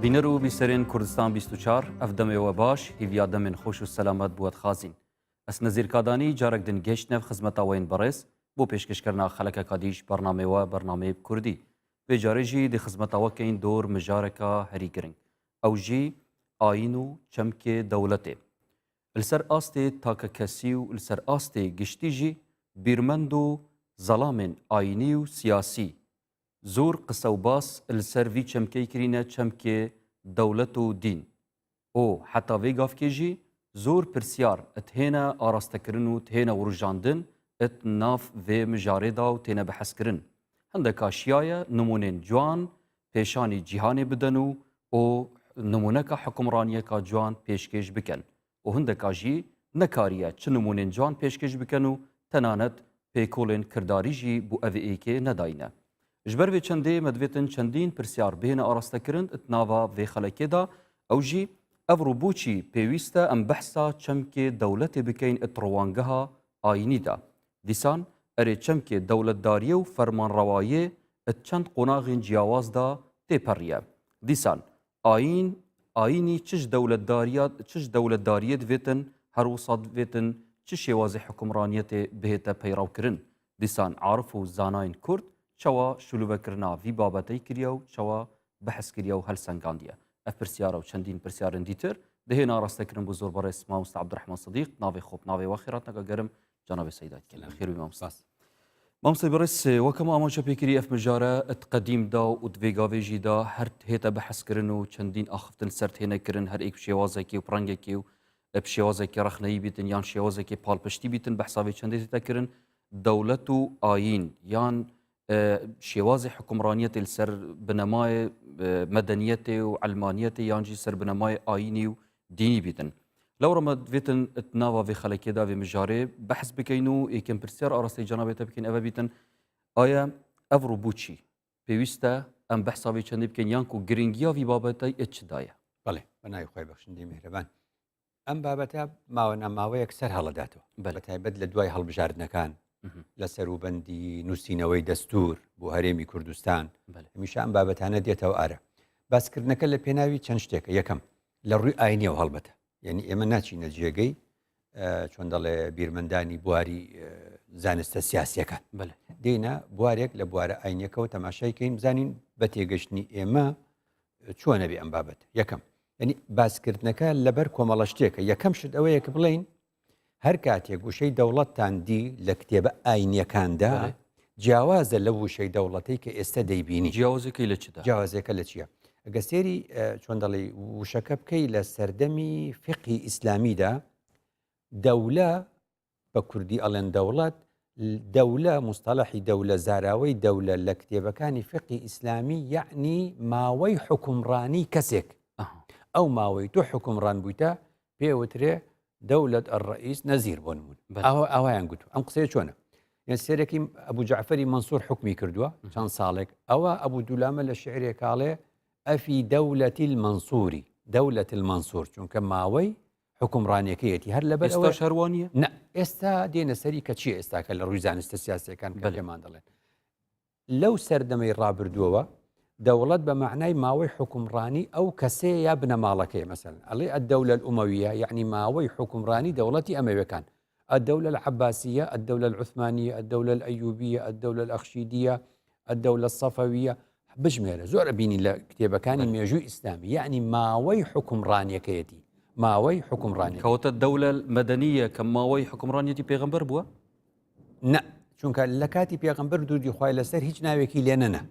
بینەر و بیسەرێن کوردستان 24 ئەف دەمێوە باش هیڤیا دەمێن خۆش و سەلامەت بووەت خازین ئەس نەزیرکادانی جارێک دن گەشتنەف خزمەتاوەین بەڕێز بۆ پێشکەشکردنا خەلەکە کادیش بەرنامەوە بەرنامەی کوردی بێجارێژی دی خزمەتاوەکەین دۆر مژارێکە هەری گرنگ ئەو ژی ئاین و چەمکێ دەوڵەتێ لەسەر ئاستێ تاکە کەسی و لەسەر ئاستێ گشتی ژی بیرمەند و زەڵامێن ئاینی و سیاسی زۆر قسە و باس لەسەر وی چەمکەی کرینە چەمکێ دەوڵەت و دین ئۆ حتا vê gavkê jî zor pirsiyar et hêne arastekirin û têne wirujandin et nav vê mijarê da û têne bihezkirin hindeka şiyaye nimunên ciwan pêşanî cîhanê bidin û û nimuneka hikûmraniyeka ciwan pêşkêş bikin û hindeka jî nekariye çi nimunên ciwan pêşkêş bikin û tenanet pêkolên kirdarî jî bû evê êkê nedayîne ji ber vê çendê me divêtin çendîn pirsyar bihêne arastekirin et nava vê xelekê da ew jî ev rûbûçî pêwîst e em behsa çemkê dewletê bikeyn et rowangeha ayînî da dîsan erê çemkê dewletdariyê û fermanrewayiyê et çend qonaxên ciyawaz da tê periye dîsan ayînî çi ji dewletdariyê divêtin her wisa divêtin çi şêwazê hikûmraniyetê bihête peyrewkirin dîsan arif û zanayên kurd çawa şûlûvekirina vî babetê kiriye û çawa behs kiriye û helsengandiye ev pirsyara û çendîn pirsyarin dîtir dihêne arastekirin bû zor berês mamoste Abdurrahman Sidîq navê xwe navê we xêratneka gerim Cenab-ê Seyda dikin xêr wî mamoste mamoste berês wekema amaçe pêkirî ev mijare et qedîm da û di vê gavê jî da her hête behezkirin û çendîn axiftin ser têne kirin her êk şêwazekê û pirengekê û ev şêwazekê rexneyî bîtin yan şêwazekê palpiştî bîtin behsa vê çendê tête kirin dewlet û ayîn yan شێوازی حکومڕانیەتی لەسەر بنەمای مەدەنیەتێ و ئەلمانیەتی یانجی سەر بنەمای ئاینی و دینی بیتن لەو ڕەمە دوێتن ناوا vê xelekêda vê mijarê behs bikeyn û êkên pirsiyar arastê cenabê te bikên ev bîtin aya ev rûbûçî pêwîst e em behsa vê çendê bikeyn yan ku giringiya vî babetê et çi daye بەڵێ بەناوی خۆی بەخشندەی میهرەبان ئەم بابەتە ماوە نەماوەیەک سەر هەڵەداتەوە بەتایبەت لە دوای هەڵبژاردنەکان لە سەروبەندی نووسینەوەی دەستور بۆ هەرێمی کوردستان هەمیشە ئەم بابەتانە دێتەوە ئارە باسکردنەکە لە پێناوی چەند شتێکە یەکەم لە ڕووی ئاینیەوە هەڵبەتە یعنی ئێمە ناچینە جێگەی چۆن دەڵێ بیرمەندانی بواری زانستە سیاسیەکان دێنە بوارێک لە بوارە ئاینیەکەەوە تەماشایکەین بزانین بە تێگەشتنی ئێمە چۆنە بێ ئەم بابەت یەکەم ینی باسکردنەکە لەبەر کۆمەڵە شتێکە یەکەم شت ئەوەیە کە بڵین هەر کاتێک وشەی دەوڵەتتان دی لە کتێبە ئاینیەکاندا جیاوازە لە وشەی دەوڵەتی کە ئێستا دەیبینی جیاوازەکەی لە چدا جیاوازەکە لە چییە ئەگە سێری چۆن دەڵێ وشەکە بکەی لە سەردەمی فقی ئیسلامیدا دەولە بە کوردی ئەڵێن دەولە مستەڵەحی دەولە زاراوەی دەولە لە کتێبەکانی فقی ئیسلامی یعنی ماوەی حکومڕانی کەسێک ئەو ماوەی تۆ حکومڕان بوویتە پێوترێ دەولەت الرئیس نەزیر بۆ نمون ئەویان گوتو ئەم قسەیە چۆنە یان سێرەکی ئەبوو جعفەری منسوور حکمی کردووە چەند ساڵێک ئەوە ئەبوو دوولامە لە شعرێکاڵێ ئەفی دەولەتی المەنسووری دەولەت المەنسوور چونکە ماوەی حکومڕانیەکەیەتی هەر لەبەر ئەوە شەروانیە نە ئێستا دێنە سەری کە چیە ئێستاکە لە ڕووی زانستە سیاسەکان کە پێمان دەڵێن لەو سەردەمەی ڕابردووەوە دەوڵەت بە معنای ماوەی حکومڕانی ئەو کەسەیە یا بنەماڵەکەی مەسەلەن ئەڵێ الدەولە الئومەویە یعنی ماوەی حکومڕانی دەوڵەتی ئەمەویەکان الدولة العباسية الدولة العثمانية الدولة الأيوبية الدولة الأخشيدية الدولة الصفوية بجمێرە زۆر بینی لە کتێبەکانی مێژووی ئیسلامی یعنی ماوەی حکومڕانیەکەیەتی ماوەی حکومڕانی کەوتە دەولە مەدەنیە کە ماوەی حکومڕانیەتی پێغەمبەر بووە نە چونکە لە کاتی پێغەمبەر دوودی خوای لەسەر هیچ ناوێکی لێ نەنا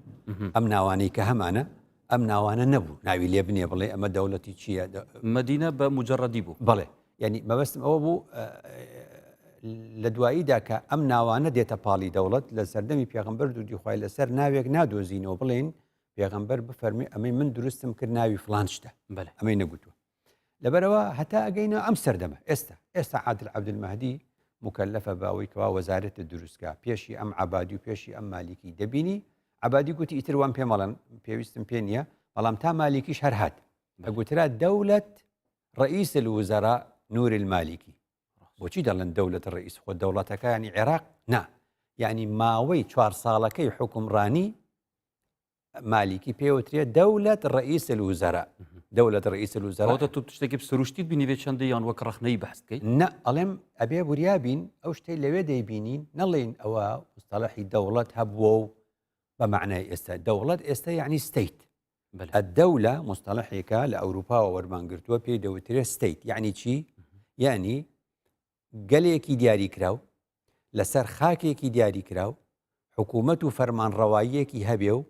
ئەم ناوانەی کە هەمانە ئەم ناوانە نەبوو ناوی لێ بنێ بڵێ ئەمە دەوڵەتی چییە مەدینە بە مجەڕەدی بوو بڵێ یعنی مەبەستم ئەوە بوو لە دواییدا کە ئەم ناوانە دێتە پاڵی دەوڵەت لە سەردەمی پێغەمبەر دوودی خوای لەسەر ناوێک نادۆزینەوە بڵێن پێغەمبەر بفەرمی ئەمەی من دروستم کرد ناوی فلان شتە ئەمەی نەگوتووە لەبەرەوە هەتا ئەگەینە ئەم سەردەمە ئێستا عادل عەبدولمەهدی مکەلەفە باوەی کەوا وەزارەتە دروستکە پێشی ئەم عەبادی و پێشی ئەم مالیکی دەبینی عەبادی گوتی ئیتر وان پێمەڵەن پێویستم پێ نییە بەڵام تا مالیکیش هەر هات ئەگوترا دەولەت ڕئیس الوزەرا نور المالکی بۆچی دەڵێن دەولەت ڕئیس خۆ دەوڵەتەکە ینی عێراق نا یعنی ماوەی 4 ساڵەکەی حکومڕانی مالیکی پێوترێ دەولەت ڕئیس الوزراء دەولەت ڕئیس الوزراء ئەوتە تو تشتێکی سروشتیت بینی چەندە یان وەک ڕخنەی بەحثکەی نە ئەڵێم ئەبێ بوریابین ئەو شتەی لەوێ دەیبینین نەڵێن ئەوە مستەڵەحی دەوڵەت هەبووە و بە معنای ئێستا دەوڵەت ئێستا یعنی ستیت الدەولە مستەڵەحێکە لە ئەوروپاوە وەرمانگرتووە پێی دەوترێ ستیت یعنی چی؟ یعنی گەلێکی دیاریکراو لەسەر خاکێکی دیاریکراو حکوومەت و فەرمانڕەواییەکی هەبێ و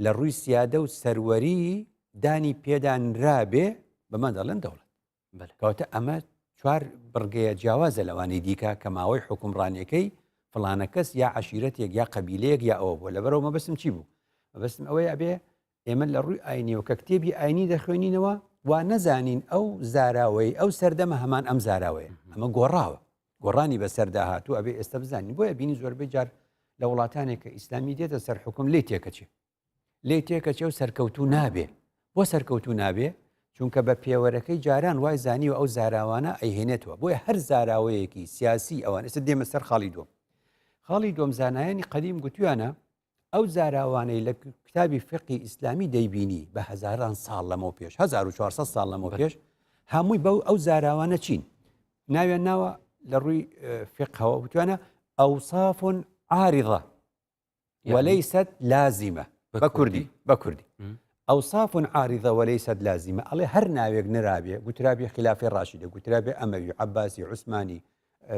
لە ڕووی سیادە و سەروەری دانی پێدانرابێ بەمە دەڵێن دەوڵەت کەواتە ئەمە چوار بڕگەیە جیاوازە لەوانەی دیکە کە ماوەی حکومڕانیەکەی فڵانە کەس یا عەشیرەتێک یا قەبیلەیەک یا ئەوە بووە لەبەرەوە مەبەستم چی بوو؟ مەبەستم ئەوەی ئەبێ ئێمە لە ڕووی ئاینیەوە کە کتێبی ئاینی دەخوێنینەوە وا نەزانین ئەو زاراوەی ئەو سەردەمە هەمان ئەم زاراوەیە ئەمە گۆڕاوە گۆڕانی بەسەر داهاتوو ئەبێ ئێستا بزانین بۆیە بینی زۆربەی جار لە وڵاتانێک کە ئیسلامی دێتە سەر حکم لێ تێکەچێ لێ تێکەچێ و سەرکەوتوو نابێ بۆ سەرکەوتوو نابێ چونکە بە پێوەرەکەی جاران وای زانی و ئەو زاراوانە ئەیهێنێتەوە بۆیە هەر زاراوەیەکی سیاسی ئەوان ئێستا دێمە سەر خاڵی دووەم زانایانی قەدیم گوتویانە ئەو زاراوانەی لە کتابی فقی ئیسلامی دەیبینی بە هەزاران ساڵ لەمەوە پێش 1400 ساڵ لەمەوە پێش هەمووی بەو ئەو زاراوانە چین ناویان ناوە لە ڕووی فقهەوە گوتوانە ئەوصاف عارضة وليست لازمة بكردي أوصاف عارضة وليست لازمة الله هر ناويك نرابي قترابي خلافة راشدة قترابي أموي عباسي عثماني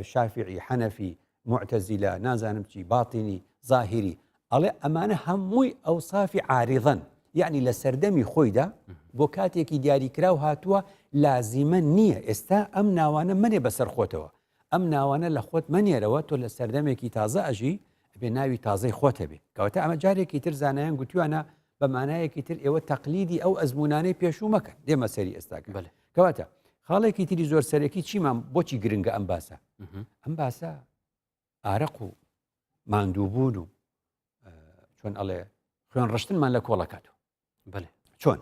شافعي حنفي معتزلة نازانمتي باطني ظاهري الله أمانة هموي أوصاف عارضا يعني لسردمي خويدا بوكاتيكي دياري كراو هاتوا لازما نية استا أم ناوانا مني بسر خوتوا أم ناوانا لخوت مني رواتو لسردمي كي تازا أجي بناوي تازي خوته بي كواتا أما جاري كي تر زانيان قلتو أنا بمعناية كتر إيوة تقليدي أو أزموناني بيشو مكان ديما سري استاك بله كواتا خالي كتيري زور سريكي چي ما بوچي گرنگا أمباسا آرقو ماندوبونو چون الله خوان رشتن من لكولا كاتو بله چون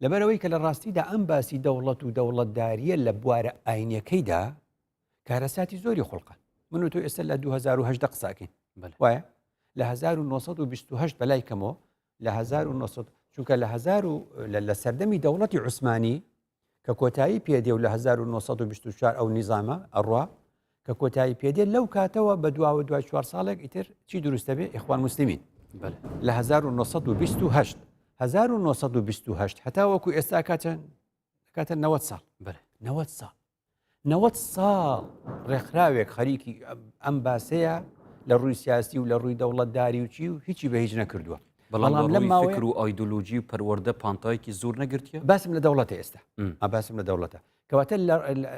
لبروي كلا راستي دا أمباسي دولة دارية لبوار آينية كيدا كارساتي زوري خلقا منو تو إسلا 2008 قساكين بله وای ل 1928 بلای کمو ل 1900 چونکە ل 1000 لە سەردەمی دەوڵەتی عوسمانی کە کۆتایی پێدێ و ل 1924 ئەو نیزامە ئەڕوا کە کۆتایی پێدێ لەو کاتەوە بە دواوە دوای 4 ساڵێک ئیتر چی دروستە بێ ئیخوان موسلیمین ل 1928 هەتا وەکو ئێستا کاتە 90 ساڵ 90 ساڵ ڕێکخراوێک خەریکی ئەم باسەیە لە ڕووی سیاسی و لە ڕووی دەوڵەتداری و چی و هیچی بە هیچ نەکردووە بەڵام لە ماوەی فکر و ئایدۆلۆژی و پەروەردە پانتایەکی زۆر نەگرتیە باسم لە دەوڵەتە ئێستا باسم لە دەوڵەتە کەواتە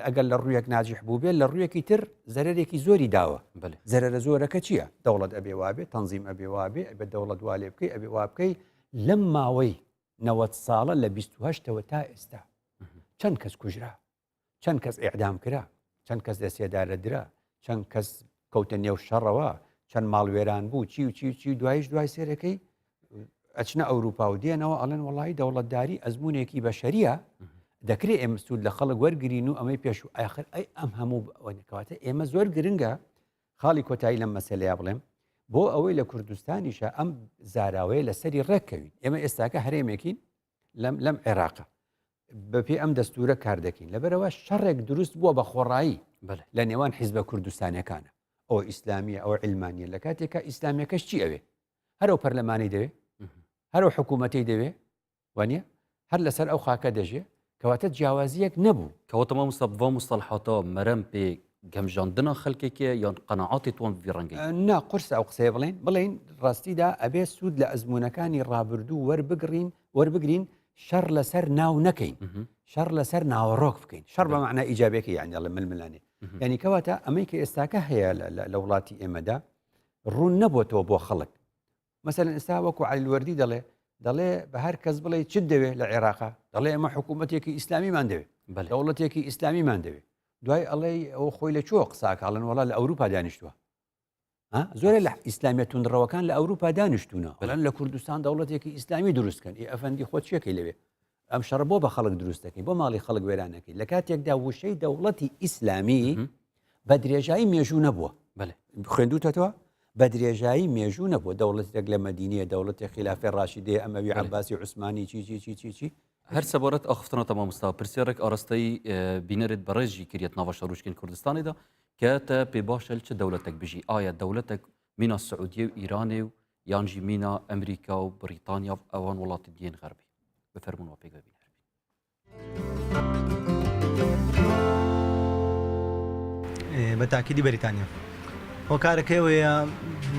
ئەگەر لە ڕوویەک ناجح بوو بێت لە ڕوویەکی تر زەرێکی زۆری داوە زەرەرە زۆرەکە چییە دەوڵەت ئەبێ وابێ تەنزیم ئەبێ وابێ ئەبێ دەوڵەت وا لێ بکەی ئەبێ وا بکەی لەم ماوەی 90 ساڵە لە 28ەوە تا ئێستا چەند کەس کوژرا چەند کەس ئیعدام کرا چەند کەس دەسێدارە درا چەند کەس کەوتە نێو شەڕەوە چەند ماڵوێران بوو چی دوای سێرەکەی ئەچنە ئەوروپا و دێنەوە ئەڵێن وڵی دەوڵەتداری ئەزمونێکی بەشەریە دەکرێت ئێمە سوود لە خەڵک وەرگرین و ئەمەی پێش و ئاخر ئەی ئەم هەموو کەواتە ئێمە زۆر گرنگە خاڵی کۆتایی لەم مەسەلەیە بڵێم بۆ ئەوەی لە کوردستانیشە ئەم زاراوەیە لەسەری ڕێککەوین ئێمە ئێستاکە هەرێمێکین لەم عێراقە بەپێ ئەم دەستورە کار دەکەین لەبەرەوە شەڕێک دروست بووە بە خۆڕایی لە نێوان حیزبە کوردستانەکانە ئەو ئیسلامیە ئەو علمانیە لە کاتێکە ئیسلامیەکەش چی ئەوێ هەرو پەرلەمانی دەوێ هەرو حکوومەتی دەوێ وانە هەر لەسەر ئەو خاکە دەژێ کەواتە جیاوازیەک نەبوو کەواتەمە مستەبوا مستەڵحاتەوە مەرەم پێ گەمژاندنە خەڵکێکە یان قەنەعاتی تۆن ڤڕەنگی نا قورس ئەو قسەیە بڵێن ڕاستیدا ئەبێ سوود لە ئەزمونەکانی ڕابردوو وەربگرین شەڕ لەسەر ناو نەکەین شەڕ لەسەر ناوەڕۆک بکەین شەڕ بە معنای ئیجابێکی یعنی لە ململانێ یعنی کەواتە ئەمەی کە ئێستاکە هەیە لە وڵاتی ئێمەدا ڕوون نەبووەوە بۆ خەڵک مەسەلەن ئێستا وەکو عەلیوەردی دەڵێ بە هەر کەس بڵێ چت دەوێت لە عێراقا دەڵێ ئەمە حکوومەتێکی ئیسلامیمان دەوێت دەوڵەتێکی ئیسلامیمان دەوێت دوای ئەڵێ ئەو خۆی لە چۆ قساکڵن وڵا لە ئەوروپا دانیشتووە زۆرە لە ئیسلامیە تونندڕەوەکان لە ئەوروپا دانیشتونە بەڵام لە کوردستان دەوڵەتێکی ئیسلامی دروستکەن ئەفەندی خۆ چیەکەی لەوێ ئەم شەڕ بۆ بە خەڵک دروستەکەی بۆ ماڵی خەڵک وێرانەکەی لە کاتێکدا وشەی دەوڵەتی ئیسلامی بە درێژایی مێژوو نەبووە خوێندوتەوە بە درێژایی مێژوو نەبووە دەوڵەتێک لە مەدینەیە دەوڵەتی خلافی ڕاشیدەیە ئەمەوی عەباسی عوسمانی چی هەر سەبارەت ئەخفتنەوە مامۆستا پرسیارێک ئاراستەی بینەرێت بەڕێژی کردێت ناوە شەڕۆشکین کوردستانیدا کەتە پێ باشە چ دەوڵەتێک بژی ئایا دەوڵەتێک مینا سعودیە و ئیرانێ و یانجی مینا ئەمریکا و بریتانیا ئەوان وڵاتی دیێن غەربی بفەرمونەوە پێک ببینەر بەتاکیدی بەریتانیا هۆ کارەکەیەوەیە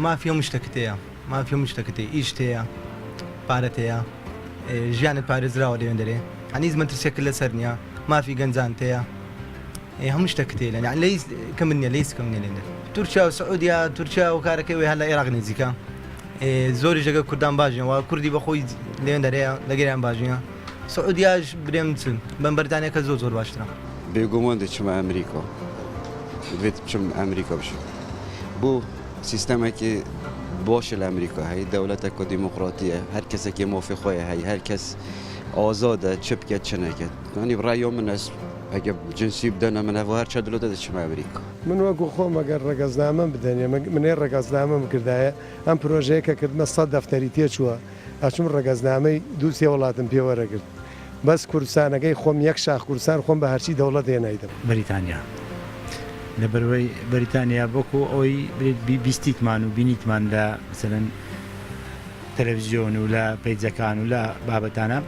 مافی هەموو شتێکتەیە مافی هەموو شتەکەتەیە ئیش تەیە پارەت هەیە ژیانت پارێزراوە لەوێن دەرێ هەنیز مەترسێک لەسەر نییە مافی گەنجان تەیە هەموو شتەکتەیە لە لەی کەم نیە لەی کەم نیە لێنێ تورکیا و سعودیا تورکیا و کارەکەیەوەی هەر لە عێراق نزیکە زۆری ژەگە کوردان باژنەوە کوردی بەخۆی لێن دەرەیە لەگەریان باژنیە سعودیاش برێم چن بەم بەریتانیاکە زۆر باشترە بێگومان دەچمە ئەمریکا دوێت بچم ئەمریکا بشم بۆ سیستەمێکی باشە لە ئەمریکا هەی دەوڵەتێک و دیموقراتیە هەر کەسێکی مۆفی خۆیە هەی هەر کەس ئازادە چ بکات چ نەکات ینی ڕایۆ من ئەس ئەگە جنسی بدەنە منەوە هەر چە دەوڵەتە دەچمە ئەمریکا من وەکو خۆم ئەگەر ڕێگەزنامەم بدەنێ منێ ڕێگەزنامەم کردایە ئەم پرۆژەیە کە کردمە 100 دەفتەری تێچووە ئەچم ڕێگەزنامەی دووسێ وڵاتم پێوەرەگرت بەس کوردستانەکەی خۆم یەک شاخ کوردستان خۆم بە هەرچی دەوڵەت هێنایدەم بەریتانیا لە بەروەی بەریتانیا بۆکو ئەوی بیستیتمان و بینیتمان لە مثلەن تەلەڤیزیۆن و لە پەیجەکان و لە بابەتانە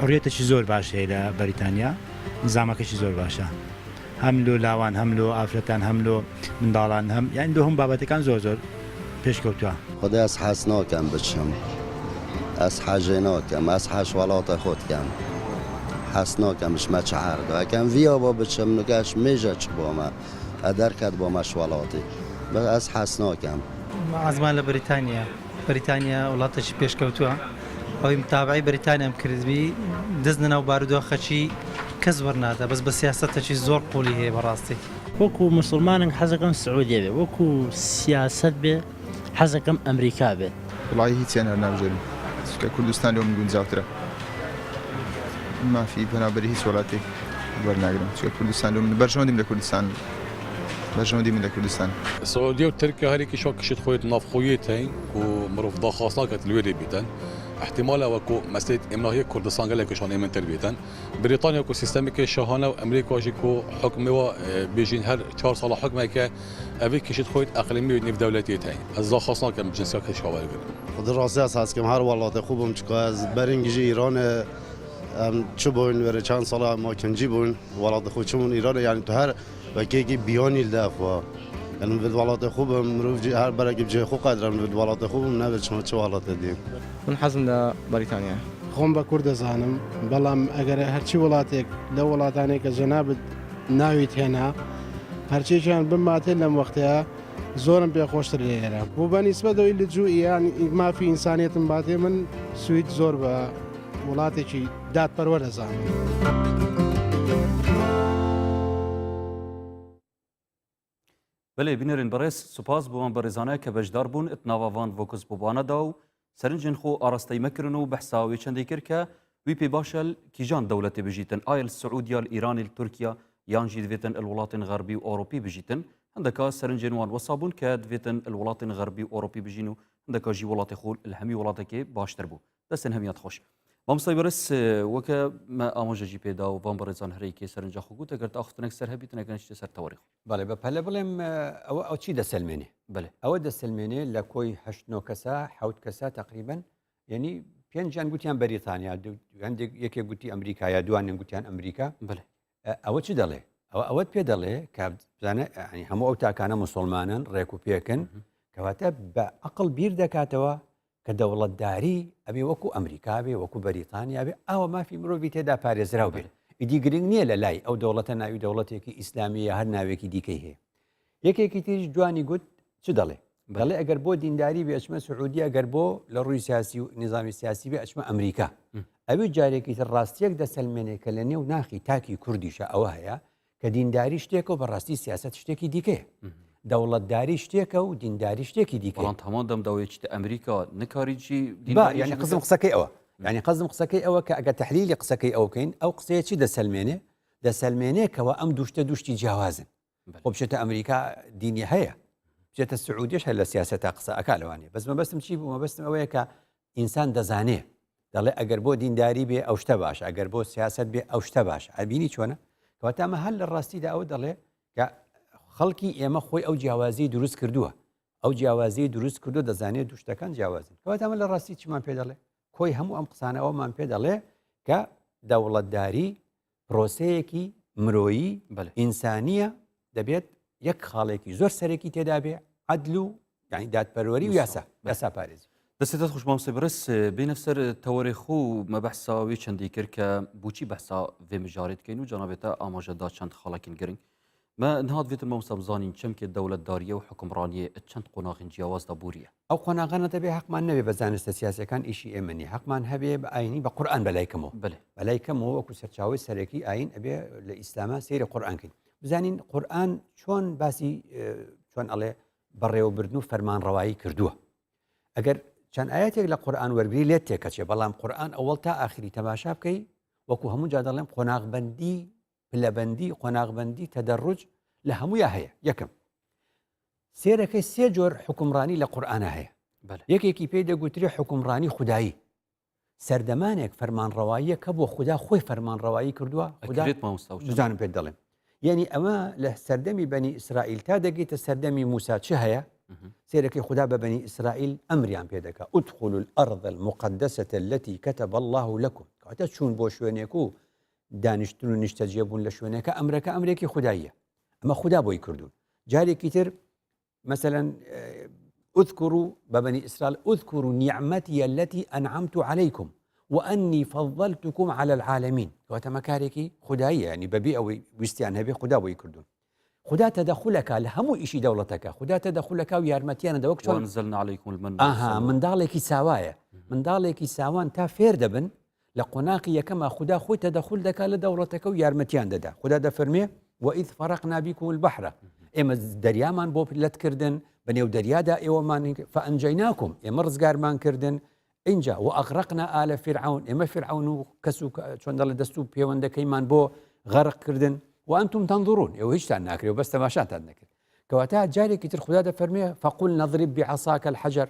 حڕیەتێکی زۆر باش هەیە لە بەریتانیا نظامەکەشی زۆر باشە هەم لۆ لاوان هەم لۆ ئافرەتان هەم لۆ منداڵان هەم یان دو هەم بابەتەکان زۆر زۆر پێشکەوتووە خدای ئەس حەز ناکەم بچم ئەس حەجێ ناکەم ئەس حەش وڵاتە خۆتکەم حەز ناکەم بچمە چەعاردە ئەکەم ڤیا بۆ بچم نگەش مێژە چ بۆمە ئەدەرکەت بۆ مەش وڵاتی بە ئەس حەز ناکەم ئازمان لە بەریتانیا وڵاتێکی پێشکەوتووە ئەوی متابعی بەریتانیام کردبی دەستنە ناو بارودۆخەچی کەس وەرنادە بەس بە سیاسەتێکی زۆر قوڵی هەیە بەڕاستی وەکو مسلمانن حەزەکەم سعودیە بێ وەکو سیاست بێ حەزەکەم ئەمریکا بێت وڵی هیچیان هەر نابژێرم کە کوردستان لەو من گونجاوترە مافی بەنابەری هیچ وڵاتێک وەرناگرم چکە کوردستان لەو من بەرژەوەندیم لە کوردستان بەرژەوەندی من لە کوردستان سعودیە و ترکیە هەرێکی شۆ کشت خۆیت نافخۆیت هەین و مرۆڤ داخواستناکەت لێرێ بیتن احتمال وەکو مەسلەی ئێمناهی کوردستان گەلێکشان ئێمەتر بیتن بریتانیا و سیستەمێکی شەهانە و ئەمریکاشی و حکمەوە بێژین هەر 4 ساڵە حکمێکە ئەوەی کشت خۆیت ئەقلیمی و نێودەوڵەتیت هەین ئەس داخواستناکەم جنسیاکە شاوەرگرن خودی ڕاستی ئەس حەزکەم هەر وڵاتە خوبم چکە ئەس بەرنگیژی ئیرانە چ بوون وەرە چەند ساڵە ماکنجی بوون وڵاتە خۆ چمون ئیرانە یانی تو هەر بەکێکی بیانی لدەخوا یعنی وڵاتە خوبم مرۆڤ هەر بەرەکی بجێ خۆ قەدرم وڵاتە خوبم نەبێت چمە چ وڵاتە دێم من حەزم لە بەریتانیا خۆم بە کوورد دەزانم بەڵام ئەگەر هەرچی وڵاتێک لە وڵاتانێک کە جەنابەت ناویت هێنا هەرچێکیان بماتێت لەم وەختەیە زۆرم پێخۆشتر لێرە بۆ بەنیسبەتەوەی لە جوو یان مافی ئینسانیەتم باتێ من سوید زۆر بە وڵاتێکی دادپەروە دەزانم. بله بینرین برس سپاس بوان برزانه که بجدار بون اتناوان وکس بوانه داو سرنجن خو آراستی مکرن و بحثاوی چندی کر که وی پی باشل کیجان دولت بجیتن آیل سعودیا الایران الترکیا یان جدویتن الولات غربی و اوروپی بجیتن هندکا سرنجن وان وصابون که دویتن الولات غربی و اوروپی بجینو هندکا جی ولات خول الهمی ولات که باشتر بو دستن همیات خوش مامستای برس وکه ما آموزه جی پیدا و وان برزان هری که سرنجا خوگوت اگر تاختنک سر هبیتن اگرنش سر تاریخ. بله بله بلیم او چی دسلمینه. بله. او دسلمینه لکوی 8 کسا 7 کسا تقریبا یعنی 5 گوتیان بریتانیا عندك یکی گوتی امریکا یا دوان گوتیان امریکا. بله. او چی دله؟ او پی دله که زنه یعنی همو او تاکانه مسلمانان ریکو پیکن که وقتا با عقل بیر دکاتوا كدولة داري أبي وكو أمريكا أبي وكو بريطانيا أبي أو ما في مروفي تدا باريس راوبي إدي قرنية للاي أو دولتنا أو دولتك إسلامية هر ناويكي ديكي هي يكي كتير جواني قد شو دالي دالي أقر بو دينداري بأشما سعودية أقر بو للروي سياسي نظام السياسي بأشما أمريكا أبي جاري كتير راستيك دا سلميني كلاني وناخي تاكي كرديشا أوهيا كدينداري شتيكو براستي سياسة شتيكي ديكي دەوڵەتداری شتێکە و دینداری شتێکی دیکە هەمان دەم داوێت ئەمریکا نکاریی یعنی قسم قسەکەی ئەوە یعنی قەزم قسەکەی ئەوە کە ئەگە تحلیلی قسەکەی ئەوکەین ئەو قسەیەکی دەسەلمێنێکەوە ئەم دوشتە دوشتی جیاوازن خۆ بشێتە ئەمریکا دینی هەیە بچێتە سعودیش هەر لە سیاسەتا قسە ئەکا لەوانێ بەس مەبەستم چی بوو مەبەستم ئەوەیە کە ئینسان دەزانێ دەڵێ ئەگەر بۆ دینداری بێ ئەو شتە باش ئەگەر بۆ سیاست بێ ئەو شتە باش ئەبینی چۆنە کەواتامە هەر لە ڕاستیدا ئەو دەڵێ کە خەڵکی ئێمە خۆی ئەو جیاوازی دروست کردووە ئەو جیاوازی دروست کردو دەزانێت دوو شتەکان جیاوازن کەواتامە لە ڕاستی چمان پێ دەڵێ کۆی هەموو ئەم قسانەوەمان پێ دەڵێ کە دەوڵەتداری پرۆسەیەکی مرۆیی ئینسانیە دەبێت یەک خاڵێکی زۆر سەرێکی تێدا بێ عەدل و یعنی دادپەروەری و یاسا پارێزی دەستێتە خوش مامۆستا بەڕێز بینە سەر تەوەریخ و مەبەحساوی چەندی کرد کە بۆچی بەحسا vê mijarê dikەین و جەنابێتە ئاماژەدا چەند خاڵێکین گرنگ ما نهات vêtir مامۆستا بزانین چەمکێ دەوڵەتداریە و حکومڕانیە چەند قۆناغین جیاوازدا بووریە ئەو قۆناغانە دەبێ حەقمان نەبێ بە زانستە سیاسەکان ئیشی ئێمەنی حەقمان هەبێ بە ئاینی بە قورئان بەلایکەمەوە بەلایکەمەوە وەکو سەرچاوی سەرەکی ئاین ئەبێ لە ئیسلاما سەیرە قورئانکەین بزانین قورئان چۆن باسی چۆن ئەڵێ بەڕێوەبردن و فەرمانڕەوایی کردووە ئەگەر چەند ئاەتێک لە قورئان وەرگری لێت تێکەچێ بەڵام قورئان ئەوڵ تا ئاخری تەماشا بکەی وەکو هەموو جا دەڵێم قۆناغبەندی پلەبەندی قۆناغبەندی تەدەڕوج لە هەموویە هەیە یەکەم سێرەکەی سێ جۆر حکومڕانی لە قورئانە هەیە یەکێکی پێی دەگوترێ حکومڕانی خودایی سەردەمانێک فەرمانڕەواییە کە بۆ خوددا خۆی فەرمانڕەوایی کردووە بزانم پێت دەڵێم یعنی ئەمە لە سەردەمی بەنی ئیسرائیل تا دەگەیتە سەردەمی موسا چ هەیە سيرك خدا ببني إسرائيل أمريان بيدك ادخلوا الأرض المقدسة التي كتب الله لكم كاتا شون بو شوينيكو دانشتون نشتجيبون لشوينيك أمرك أمريكي خداية أما خدا بو يكردون جاري كتير مثلا اذكروا ببني إسرائيل اذكروا نعمتي التي أنعمت عليكم وأني فضلتكم على العالمين كاتا مكاريكي خداية يعني ببيع ويستيان هبي خدا بو يكردون خدا تدخلك لهمو إشي دولتك خدا تدخلك ويارمتيانا دوك شو وانزلنا عليكم المن من دالك سوايا من دالك سوان تا فير دبن لقناقي كما خدا خوي تدخل دك لدولتك ويارمتيان ددا خدا دا فرمي وإذ فرقنا بكم البحر إما دريامان بوب لتكردن بنيو دريادا إيومان فأنجيناكم إما رزقار مان كردن إنجا وأغرقنا آل فرعون إما فرعون كسو شون دال دستو بيوان كيمان بو غرق كردن وأنتم تنظرون يو هيش تعناكري وبس تماشات تعناكري كواتا جاري كتير خدا دا فرميه فقل نضرب بعصاك الحجر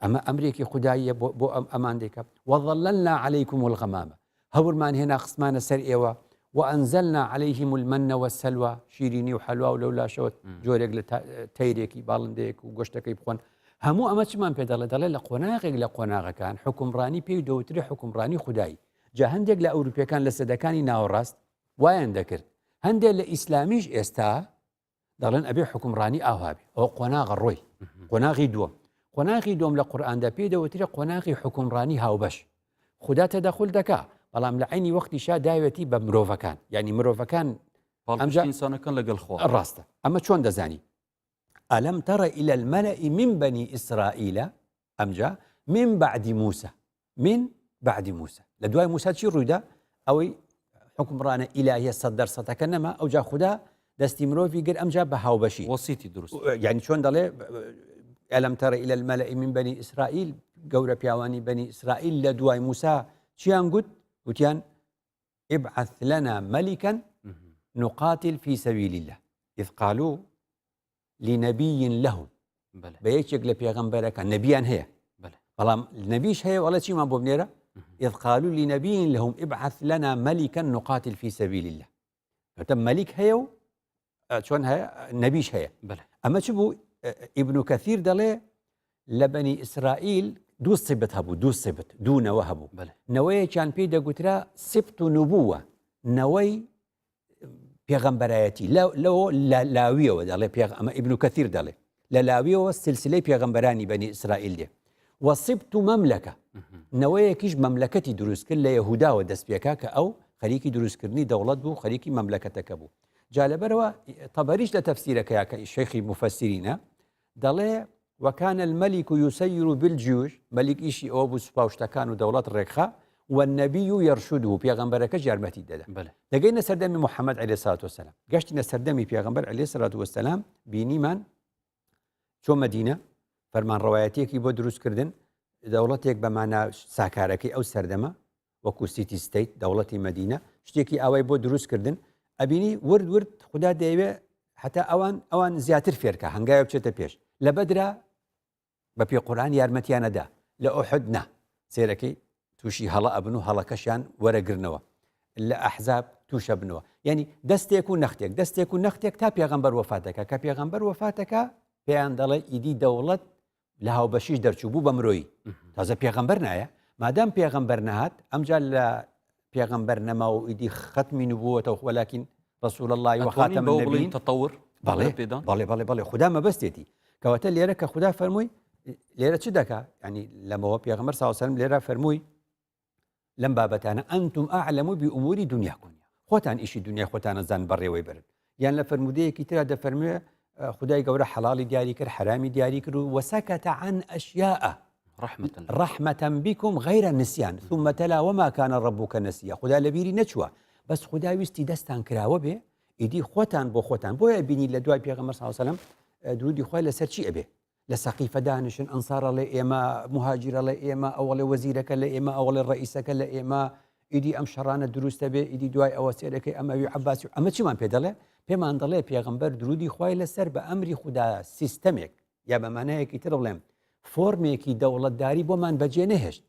أما أمريكي خداية بو أمان ديكا وظللنا عليكم الغمامة هور مان هنا خصمان سر إيوا وأنزلنا عليهم المن والسلوى شيريني وحلوى ولولا شوت جوريك لتيريكي بالنديك وقشتكي بخون همو أما چمان بيدالة دالة لقوناغ كان حكم راني بيو دوتري حكم راني خداي جا هنديك لأوروبيا كان لسدكاني ناوراست وين ذكر هەندێک لە ئیسلامیش ئێستا دەڵێن ئەبێ حکومڕانی ئاوابێ ئەو قۆناغە ڕۆی قۆناغی دووەم لە قورئاندا پێی دەوترێ قۆناغی حکومڕانی هاوبەش خدا تەدەخول دەکا بەڵام لە عینی وەختیشا داوێتی بە مرۆڤەکان یعنی مرۆڤەکان ئەمجا ئینسانەکان لەگەڵ خۆ ڕاستە ئەمە چۆن دەزانی ئەلەم تەڕە إلى الملأ من بني إسرائيل ئەمجا من بعد موسى لە دوای موسا چی ڕوویدا ئەوەی حکمڕانە ئیلاهیە 100% نەما ئەو جا خوددا دەستی مرۆڤی گر ئەمجا بە هاوبەشی وەسیتی دروست یعنی چۆن دەڵێ ئەلەم تەڕە إلى الملأ من بني إسرائيل گەورە پیاوانی بني إسرائيل لە دوای موسا چیان گوتیان ابعث لنا ملكا نقاتل في سبيل الله إذ قالوا لنبي لهم بەیەکێک لە پێغەمبەرەکان نەبیان هەیە بەڵام نەبیش هەیە وەڵە چیمان بۆ بنێرە إذ قالوا لنبي لهم ابعث لنا ملكا نقاتل في سبيل الله فتم ملك هيو شلون هي نبيش هي أما شبو ابن كثير دله لبني إسرائيل دو صبت هبو دون وهبو نوي كان بيدا قترا سبت نبوة نوي بيغمبرايتي لو لاوية ودله أما ابن كثير دله لاوية والسلسلة بيغمبراني بني إسرائيل دي وصبت مملكة نوەیە کیش مەملەکەتی دروست کرد لە یەهودا و دەستپێکا کە ئەو خەریکی دروستکردنی دەوڵەت بوو خەریکی مەملەکەتەکە بوو جا لەبەرەوە تەبەریش لە تەفسیرەکەیە شەیخی مفەسیرینە دەڵێ وەکانە المەلیک یوسەیر بالجیوش مەلیک ئیشی ئەوە بوو سوپاوشتەکان و دەوڵەت ڕێکخا والنەبی یەرشوده پێغەمبەرەکەش یارمەتی دەدا دەگەینە سەردەمی محەممەد عەلەیهی سەڵات وەسەلام گەشتینە سەردەمی پێغەمبەر عەلەیهی سەڵات وەسەلام بینیمان چۆن مەدینە فەرمانڕەوایەتیەکی بۆ دروستکردن دەوڵەتێک بەمانە ساکارەکەی ئەو سەردەمە وەکو سیتی ستیت دەوڵەتی مەدینە شتێکی ئەوەی بۆ دروستکردن ئەبینی ورد خدا دەیەوێ هەتا ئەوان زیاتر فێرکە هەنگایە بچێتە پێش لە بەدرا بە پێ قورآن یارمەتیانەدا لە ئوحد نا سێرەکەی تووشی هەڵە ئەبن و هەڵەکەشیان وەرەگرنەوە لە ئەحزاب تووشە بنەوە یعنی دەستێک و نەختێک تا پێغەمبەر وەفاتەکە کە پێغەمبەر وەفاتەکە پێیان دەڵێ ئیدی دەوڵەت لە هاوبەشیش دەرچوو بوو بە مرۆیی تازە پێغەمبەر نایە مادام پێغەمبەر نەهات ئەمجا لە پێغەمبەر نەما و ئیدی ختمی نبووەتەوە وەلاکین رسول الله وخاتم النبیین تطور بەڵێ خدا مەبەستێتی کەواتە لێرە کە خدا فەرمووی لێرە چ دەکا ینی لەمەوە پێغەمبەر صلی الله علیه و سلم لێرە فەرمووی لەم بابەتانە ئەنتم ئەعلەم بئوموری دنیاکم خۆتان ئیشی دنیای خۆتانە زان بەڕێوەی برن یان لە فەرمودەیەکی ترا دەفەرموێ خدای گەورە حەڵاڵی دیاری کرد حرامی دیاری کرد و وسەکەتە عن ئەشیاء رحمة بكم غير النسيان ثم تلا وما كان ربك نسيا خدا لبيري نچوە بس خدا ویستی دەستان کراوە بێ ئیدی خۆتان بۆ خۆتان بۆیە بینی لە دوای پێغەمبەر صلی الله علیه و سلم درودی خوای لەسەر چی ئەبێ لە سەقیفە دانشن ئەنسارە لە ئێمە مهاجرە لە ئێمە ئەوڵێ وەزیرەکە لە ئێمە ئەوڵێ ڕئیسەکە لە ئێمە ئیدی ئەم شەڕانە دروستە بێ ئیدی دوای ئەوە سێرەکەی ئەمەوی عەباسی ئەمە چیمان پێ دەڵێ پێمان دەڵێ پێغەمبەر درودی خوای لەسەر بە ئەمری خدا سیستەمێک یا بە مانایەکی تر بڵێم فۆرمێکی دەوڵەتداری بۆمان بەجێ نەهێشت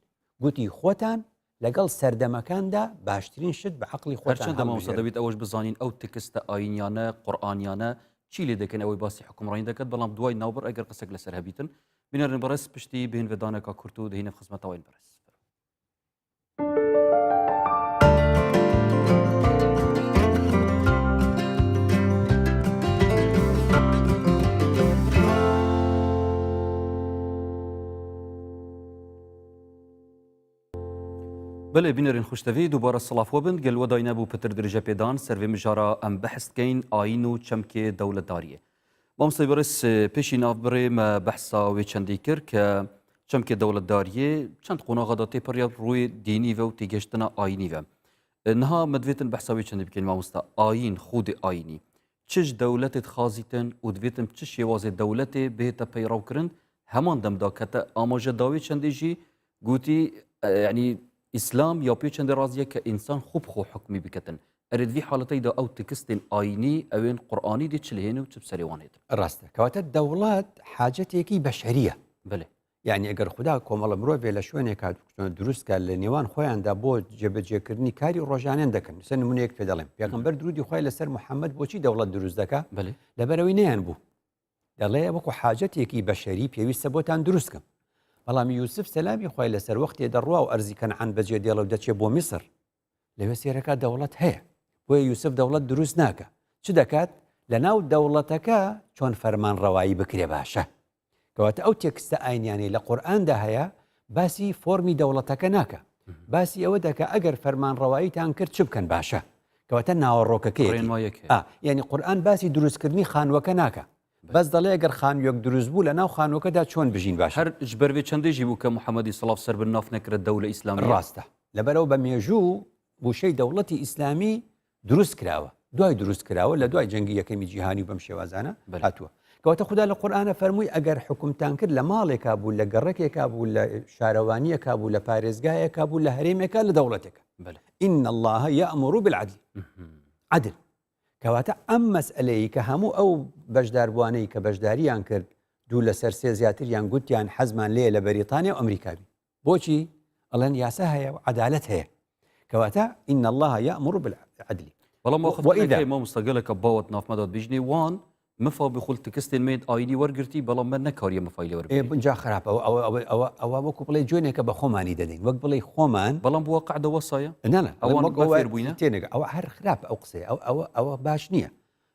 گوتی خۆتان لەگەڵ سەردەمەکاندا باشترین شت بە عەقڵی خۆتان هەموو دەبێت ئەوەش بزانین ئەو تکستە ئاینیانە قورئانیانە چی لێ دەکەن ئەوەی باسی حکومڕانی دەکات بەڵام دوای ناوبەر ئەگەر قسەک لەسەر هەبیتن بینەرن بەڕێز پشتی بهێنڤێدانێکا کورت و دەهینە خزمەتەوەین بەڕێز بله بینرین خوشتوی دوباره سلاف وبند گل و داینه بو پتر درجه پیدان سروی مجارا ام بحث کین آین و چمک دولت داریه با مصیبرس پیشی ناف بره ما بحثا و چندی کر که چمک دولت داریه چند قناغ داتی پریاد روی دینی و تیگشتنا آینی و نها مدویتن بحثا و چندی بکن ما مستا آین خود آینی چش دولت خازیتن و دویتن چش یواز دولت بهتا پیراو کرن همان دم دا کتا آماجه داوی چندی جی گوتی یعنی اسلام یا پیچنده رازیه که انسان خوب خو حکمی بکتن ارد وی حالتی دا او تکستین آینی اوین قرآنی دی چلهین و چب سریوانید راسته کواتا دولت حاجتێکی بەشەریە بله یعنی ئەگەر خدا کۆمەڵە مرۆڤێ لە شوێنێک دروستکە لە نێوان خۆیاندا بۆ جێبەجێکردنی کاری ڕۆژانیان دەکەن سەر نمونەیەک پێ دەڵێم پێغەمبەر درودی خوای لەسەر محەممەد بۆچی دەوڵەت دروست دەکا بله لەبەرەوەی نەیان بوو دەڵێ وەکو حاجەتێکی بەشەری پێویستە بۆتان دروستکەم بەڵام یوسف سەلامی خوای لەسەر وەختێ دەڕوا و ئەرزی کەنعان بەجێ دێڵە و دەچێت بۆ میسر لەوێ سێرەکە دەوڵەت هەیە بۆیە یوسف دەوڵەت دروست ناکە چ دەکات لە ناو دەوڵەتەکە چۆن فەرمانڕەوایی بکرێ باشە کەواتە ئەو تێکستە ئاینیانی لە قورئاندا هەیە باسی فۆرمی دەوڵەتەکە ناکە باسی ئەوە دەکە ئەگەر فەرمانڕەواییتان کرد چ بکەن باشە کەواتە ناوەڕۆکەکەی یعنی قورئان باسی دروستکردنی خانووەکە ناکە بەس دەڵێ ئەگەر خانوویەک دروست بوو لە ناو خانووەکەدا چۆن بژین باش هەر ژبەرێ چەندێژی بوو کە محەممەدی سڵاف سەر بن ناف نەکرێت دەولە ئیسلامی ڕاستە لەبەرەوە بە مێژوو وشەی دەوڵەتی ئیسلامی دروست کراوە دوای دروست کراوە لە دوای جەنگی یەکەمی جیهانی و بەم شێوازانە هاتووە کەواتە خدا لە قورئانە فەرمووی ئەگەر حکومتان کرد لە ماڵێکا بوو لە گەڕێکێکا بوو لە شارەوانیەکا بوو لە پارێزگایەکا بوو لە هەرێمێکا لە دەوڵەتێکە ئین الله یەأمر بالعدل عدل کەواتە ئەم مەسئلەیە کە هەموو ئەو بەشداربوانەی کە بەشداریان کرد دوو لەسەر سێ زیاتریان گوتیان حەزمان لێ لە بەریتانیا و ئەمریکابی بۆچی ئەڵێن یاسا هەیە و عەدالەت هەیە کەواتە ئین الله یەأمر بالعدل بەڵام وەختەکەی ما مستەگەلێکە باوت نافمەدات بژنی وان مفا بخول تکستین مید آینی وەرگرتی بەڵام من نەکاریە مەفایلی وەرگرتی بنجا خراپ ئەوە وەکو بڵێ جوێنێکە بە خۆمانی دەدەین وەک بڵێ خۆمان بەڵام بووە قەعدە وەسایە ئەوە تێنێک ئەوە هەر خراپ ئەو قسێ ئەوە باش نییە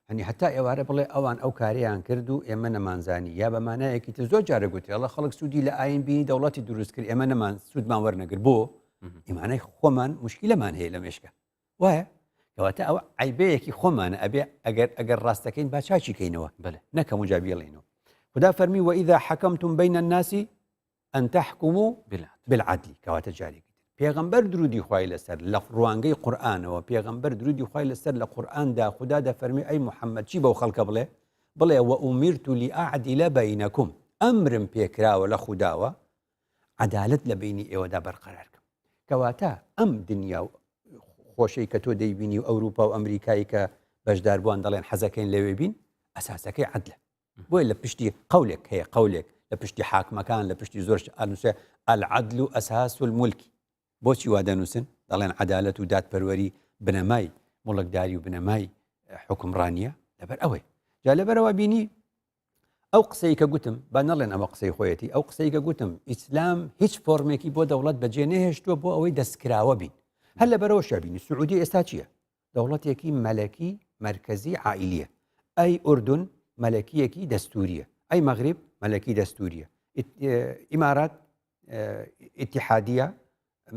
هەنی هەتا ئێوارە بڵێ ئەوان ئەو کاریان کرد و ئێمە نەمانزانی یا بەمانایەکی تر زۆر جارە گوتی ئەڵە خەڵک سوودی لە ئاین بینی دەوڵەتی دروست کرد ئێمە نەمان سوودمان وەرنەگر بۆ ئیمانەی خۆمان مشکلەمان هەیە لە مێشکە وایە کەواتە ئەوە عیبەیەکی خۆمانە ئەبێ ئەگەر ڕاستەکەین با چاچی کەینەوە نەکەم و جابیڵێنەوە خدا فەرمی وئیذا حەکەمتم بین الناس ئەن تەحکموا بالعدل کەواتە جارێکی پێغەمبەر درودی خوای لەسەر لە ڕوانگەی قورئانەوە پێغەمبەر درودی خوای لەسەر لە قورئاندا خدا دەفەرمی ئەی محەممەد چی بەو خەڵکە بڵێ وەئومیرت لئەعدیلە بەینەکم ئەمرم پێکراوە لە خوداوە عەدالەت لە بینی ئێوەدا بەرقەرار بکەم کەواتە ئەم دنیا و خۆشەی کە تۆ دەیبینی و ئەوروپا و ئەمریکایی کە بەشداربووان دەڵێن حەزەکەین لەوێ بین ئەساسەکەی عەدلە بۆیە لە پشتی قەولێک هەیە قەولێک لە پشتی حاکمەکان لە پشتی زۆرش ئەنووسێ العەدل ئەساس المولکی بۆچی وا دەنووسن دەڵێن عەدالەت و دادپەروەری بنەمای مڵکداری و بنەمای حکمڕانیە لەبەر ئەوەی جا لەبەرەوە بینی ئەو قسەی کە گوتم با نەڵێن ئەمە قسەی خۆیەتی ئەو قسەی کە گوتم ئیسلام هیچ فۆرمێکی بۆ دەوڵەت بەجێ نەهێشتووە بۆ ئەوەی دەستکراوە بین هەر لەبەرەوە شابینی سعودی ئێستا چییە دەوڵەتێکی مەلەکی مرکزی عائلیە ئەی ئوردون مەلەکیەکی دەستوریە ئەی مەغریب مەلەکی دەستوریە ئیمارات ئیتیحادیە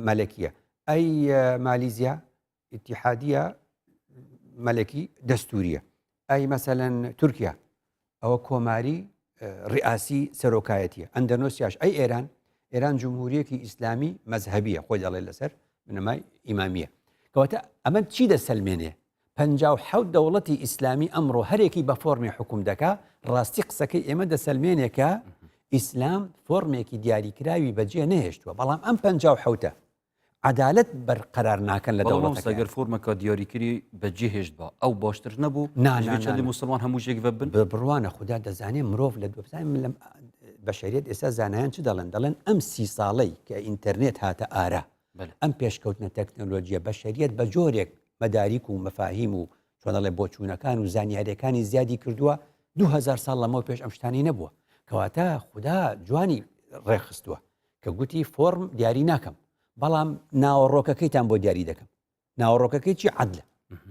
مەلەکیە ئەی مالیزیا ئیتیحادیە مەلەکی دەستوریە ئەی مەسەلەن تورکیا ئەوە کۆماری ڕئاسی سەرۆکایەتیە ئەندەنۆسیاش ئەی ئێران جمهوریەکی ئیسلامی مەذهبیە خۆی دەڵێ لەسەر بنەمای ئیمامیە کەواتە ئەمە چی دەسەلمێنێ 57 دەوڵەتی ئیسلامی ئەمڕۆ هەرێکی بە فۆرمی حکوم دەکا ڕاستی قسەکەی ئێمە دەسەلمێنێکە ئیسلام فۆرمێکی دیاریکراوی بەجێ نەهێشتووە بەڵام ئەم 57 عدالت بەرقەرار ناکەن لە دەوڵەتەکە ئەگەر فۆرمەکە دیاریکردی بەجێهێشت بە ئەو باشتر نەبوو چەندی موسڵمان هەموو شتێک بن بڕوانە خوددا دەزانێت مرۆڤ لە دوزانین لەم بەشەریەت ئێستا زانایان چ دەڵێن ئەم 30 ساڵەی کە ئینتەرنێت هاتە ئارە ئەم پێشکەوتنە تەکنۆلۆژیە بەشەریەت بە جۆرێک مەداریک و مەفاهیم و چۆن دەڵێ بۆچوونەکان و زانیاریەکانی زیادی کردووە 2000 ساڵ لەمەوە پێش ئەم شتانی نەبووە کەواتە خوددا جوانی ڕێخستووە کە گوتی فۆرم دیاری ناکەم بەڵام ناوەڕۆکەکەیتان بۆ دیاری دەکەم ناوەڕۆکەکەی چی عەدلە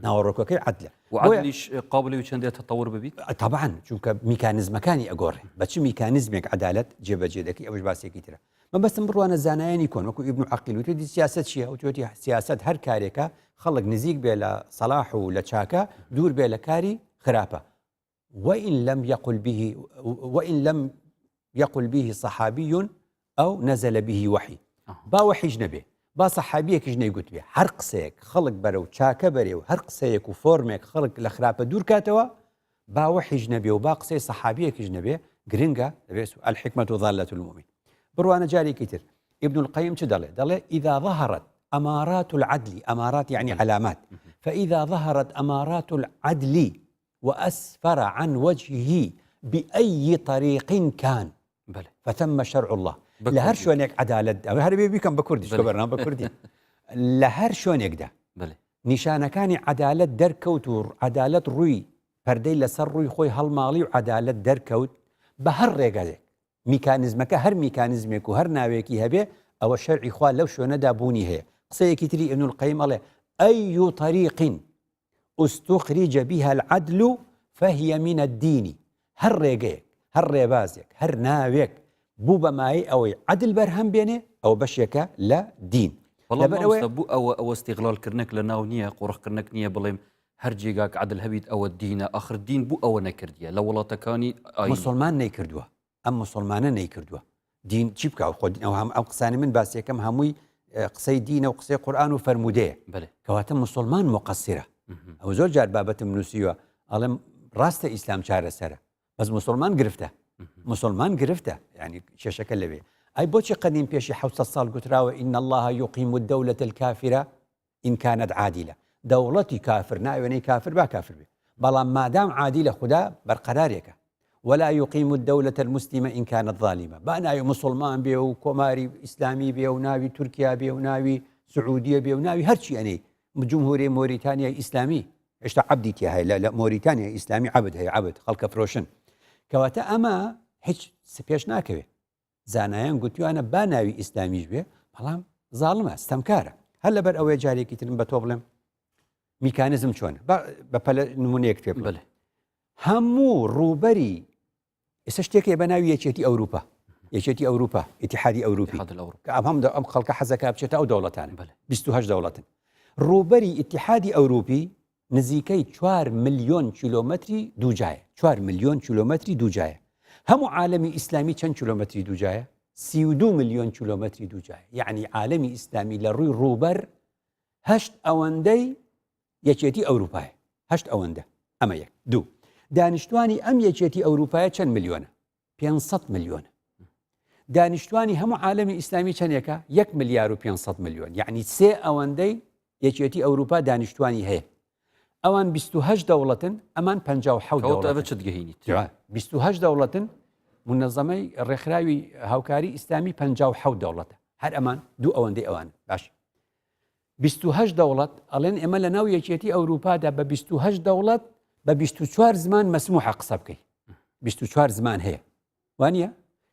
ناوەڕۆکەکەی عەدلە وعەدلیش قابلی چەندێت تەطور ببیت طبعاً چونکە میکانیزمەکانی ئەگۆڕێ بە چ میکانیزمێک عەدالەت جێبەجێ دەکەی ئەوەش باسێکی ترە من بەستم بڕوانە زانایانی کۆن وەکو ئیبن عەقیل وتی سیاست چییە وتی سیاست هەر کارێکە خەڵک نزیک بێ لە سەلاح و لە چاکە دوور بێ لە کاری خراپە وإن لم يقل به صحابي أو نزل به وحي با وحیش نەبێ با سەحابیەکیش نەیگوت بێ هەر قسەیەک خەڵک بەرە و چاکە بەرێ و هەر قسەیەک و فۆرمێک خەڵک لە خراپە دوور کاتەوە با وحیش نەبێ و با قسەی سەحابیەکیش نەبێ گرنگە دەبێت الحکمة ضالة المؤمن بڕوانە جارێکی تر ابن القيم چ دەڵێ إذا ظهرت أمارات العدل أمارات يعني علامات فإذا ظهرت أمارات العدل وأسفر عن وجهه بأي طريق كان فثم شرع الله لە هەر شوێنێک عەدالەت هەر بێ بیکەم بە کوردیش کە بەرنامە بە کوردی لە هەر شوێنێکدا نیشانەکانی عەدالەت دەرکەوت و عەدالەت ڕووی پەردەی لەسەر ڕووی خۆی هەڵماڵی و عەدالەت دەرکەوت بە هەر ڕێگەیەک میکانیزمەکە هەر میکانیزمێک و هەر ناوێکی هەبێ ئەوە شەرعی خوا لەو شوێنەدا بوونی هەیە قسەیەکی تری ئیبن القەیم ئەڵێ أي طريق استخرج بها العدل فهي من الدين هەر ڕێگەیەک هەر ڕێبازێک هەر ناوێک بوو بەمایی ئەوەی عەدل بەرهەم بێنێ ئەو بەشێکە لە دین بوو ئەوە استیغلالکردنێک لە ناو نییە قوڕخکردنێک نییە بڵێم هەر جێگاک عەدل هەبیت ئەوە دینە ئاخر دین بوو ئەوە نەکردیە لە وڵاتەکانی مسلمان نەیکردووە ئەم مسلمانە نەیکردووە دین چی بکە خۆ ئەم قسانی من باسیەکەم هەمووی قسەی دینە و قسەی قورئان و فەرمودەیە کەواتە مسلمان مقەسیرە ئەو زۆر جار بابەتم نووسیوە ئەڵێم ڕاستە ئیسلام چارەسەرە بەس مسلمان گرفتە مسلمان گرفتە یعنی کێشەکە لەوێ ئەی بۆچی قەدیم پێشی 700 ساڵ گوتراوە إن الله يقيم الدولة الكافرة إن كانت عادلة دەوڵەتی کافر ناوێنەی کافر با کافر بێ بەڵام مادام عادلە خوددا بەرقەرارێکە ولا يقيم الدولة المسلمة إن كانت ظالمة با ناوی مسلمان بێ و کۆماری ئیسلامی بێ و ناوی تورکیا بێ و ناوی سعودیە بێ و ناوی هەرچی ئەنەی جمهوری مۆریتانیای ئیسلامی هێشتا عەبدی تیا هەیە لە مۆریتانیای ئیسلامی عەبد هەیە عەبد خەڵکە فرۆشن کەواتە ئەمە هیچ سپێش ناکەوێت زانایان گوتیوانە با ناوی ئیسلامیش بێ بەڵام زاڵمە ستەمکارە هەر لەبەر ئەوەی جارێکی ترم بە تۆ بڵێم میکانیزم چۆنە بە پەلە نمونەیەک پێ بڵێ هەموو ڕووبەری ئێستا شتێکێ بە ناوی یەکێتی ئەوروپا یەکێتی ئەوروپا ئیتیحادی ئەوروپی ئەم خەڵکە حەزەکە بچێتە ئەو دەوڵەتانە 28 دەوڵەتن ڕووبەری ئیتیحادی ئەوروپی نزیکەی 4 ملیۆن کیلۆمەتری دووجایە 4 ملیۆن کیلۆمەتری دووجایە هەموو عالەمی ئیسلامی چەند کیلۆمەتری دووجایە 32 ملیۆن کیلۆمەتری دووجایە یعنی عالەمی ئیسلامی لە ڕووی ڕووبەر 8 ئەوەندەی یەکێتی ئەوروپایە 8 ئەوەندە ئەمە یەک دوو دانیشتوانی ئەم یەکێتی ئەوروپایە چەند ملیۆنە 500 ملیۆنە دانیشتوانی هەموو عالەمی ئیسلامی چەندێکە 1 ملیار و 500 ملیۆن یعنی 3 ئەوەندەی یەکێتی ئەوروپا دانیشتوانی هەیە ئەوان 28 دەوڵەتن ئەمان 57 ئەوە چ دگەهێنیت 28 دەوڵەتن منەظەمەی ڕێکخراوی هاوکاری ئیسلامی 57 دەوڵەتە هەر ئەمان دوو ئەوەندەی ئەوان باش 28 دەوڵەت ئەڵێن ئێمە لە ناو یەکێتی ئەوروپادا بە 28 دەوڵەت بە 24 زمان مەسموح قسە بکەیت 24 زمان هەیە وانە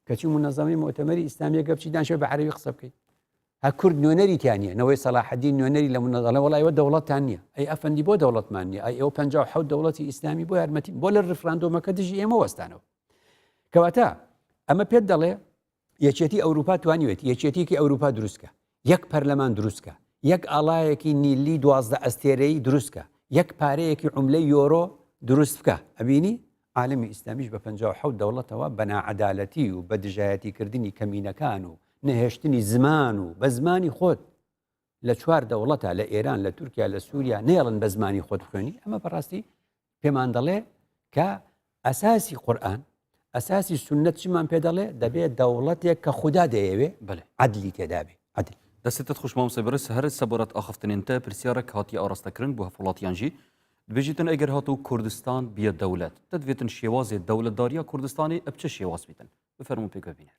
کەچی منەظەمەی مؤتەمەری ئیسلامی گە بچی دانشێ بە عەرەبی قسە بکەیت ها کورد نوێنەری تیانە نەوەی سەلاحەدین نوێنەری لە منەظەمە وڵایەوە دەوڵەتتان نییە ئەی ئەفەندی بۆ دەوڵەتمان نیە ئەی ئەو 57 دەوڵەتی ئیسلامی بۆ یارمەتی بۆ لە ڕفراندۆمەکە دژی ئێمە وەستانەوە کەواتە ئەمە پێت دەڵێ یەکێتی ئەوروپا توانیوێت یەکێتیکی ئەوروپا دروستکە یەک پەرلەمان دروستکە یەک ئاڵایەکی نیلی 12 ئەستێرەی دروستکە یەک پارەیەکی عوملەی یۆرۆ دروست بکە ئەبینی عالمی ئیسلامیش بە 57 دەوڵەتەوە بە ناعەدالەتی و بە دژایەتیکردنی کەمینەکان و نەهێشتنی زمان و بە زمانی خۆت لە 4 دەوڵەتە لە ئێران لە تورکیا لە سووریا نێڵن بە زمانی خۆت بخوێنی ئەمە بەڕاستی پێمان دەڵێ کە ئەساسی قورئان ئەساسی سنت چمان پێ دەڵێ دەبێت دەوڵەتێک کە خوددا دەیەوێ عەدلی تێدا بێ عەدل دەستێتت خوشمام سەبرس هەر سەبارەت ئاخفتنێنتە پرسیارێک هاتی ئاراستەکردن بۆ هەفوڵاتیانژی دبێژیتن ئەگەر هاتو کوردستان بیە دەولەت دەدوێتن شێوازێ دەولەتداریە کوردستانی ئەب چه شێواز بیتن بفەرمون پێکە بینێ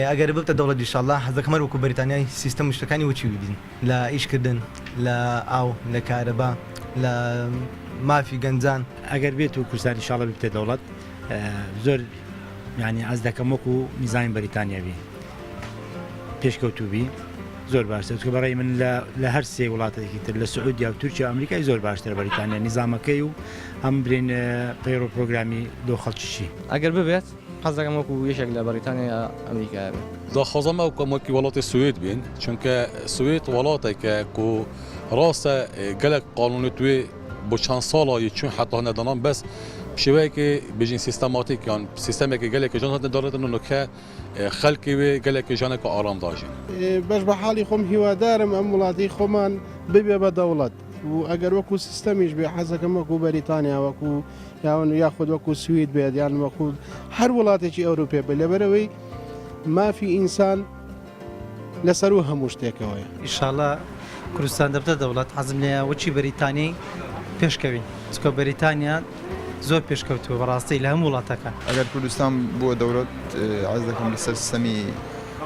ئەگەر ببتە دەوڵەت ئینشاءالله حەزەکەمە وەکو بەریتانیای سیستەم شتەکانی وچی ویدین لە ئیشکردن لە ئاو لە کارەبا لە مافی گەنجان ئەگەر بێت و کوردستان ئینشاءالله ببتە دەوڵەت زۆر یعنی ئەز دەکەم وەکو میزانی بەریتانیا بی پێشکەوتوبی زۆر باشتر کە بەڕێی من لە هەر سێ وڵاتێکی تر لە سعودیا و تورکیا و ئەمریکای زۆر باشتر بەریتانیا نیزامەکەی و هەم برێن پەیڕۆ پرۆگرامی دۆ خەڵکیشی ئەگەر ببێت حەز دەکەم وەکو یەکێک لە بەریتانیا ئەمریکا بێت داخوازەمە وکەمەکی وڵاتی سوێد بین چونکە سوێد وڵاتێکە کو ڕاستە gelek قانونی توێ بۆ چەند ساڵایی چون حتا نەدانان بەس شێوەیەکی بژین سیستەماتیک یان سیستەمێکی gelekî jan hatin daretin nûke xelkê wê gelekî janeka aram dajin بەش بە حاڵی خۆم هیوادارم ئەم وڵاتی خۆمان ببێ بە دەوڵەت و ئەگەر وەکو سیستەمیش بێ حەزەکەم وەکو بەریتانیا وەکو یاخود وەکو سوید بێت یان وەکو هەر وڵاتێکی ئەوروپێ بێ لەبەرەوەی مافی ئینسان لەسەر و هەموو شتێکەوەی ئینشاءالله کوردستان دەبتە دەوڵەت حەزم لێە وەچی بەریتانی پێشکەوین چکە بەریتانیا زۆر پێشکەوتووە بەڕاستی لە هەموو وڵاتەکان ئەگەر کوردستان بۆ دەوڵەت عەز دەکەم لەسەر سیستەمی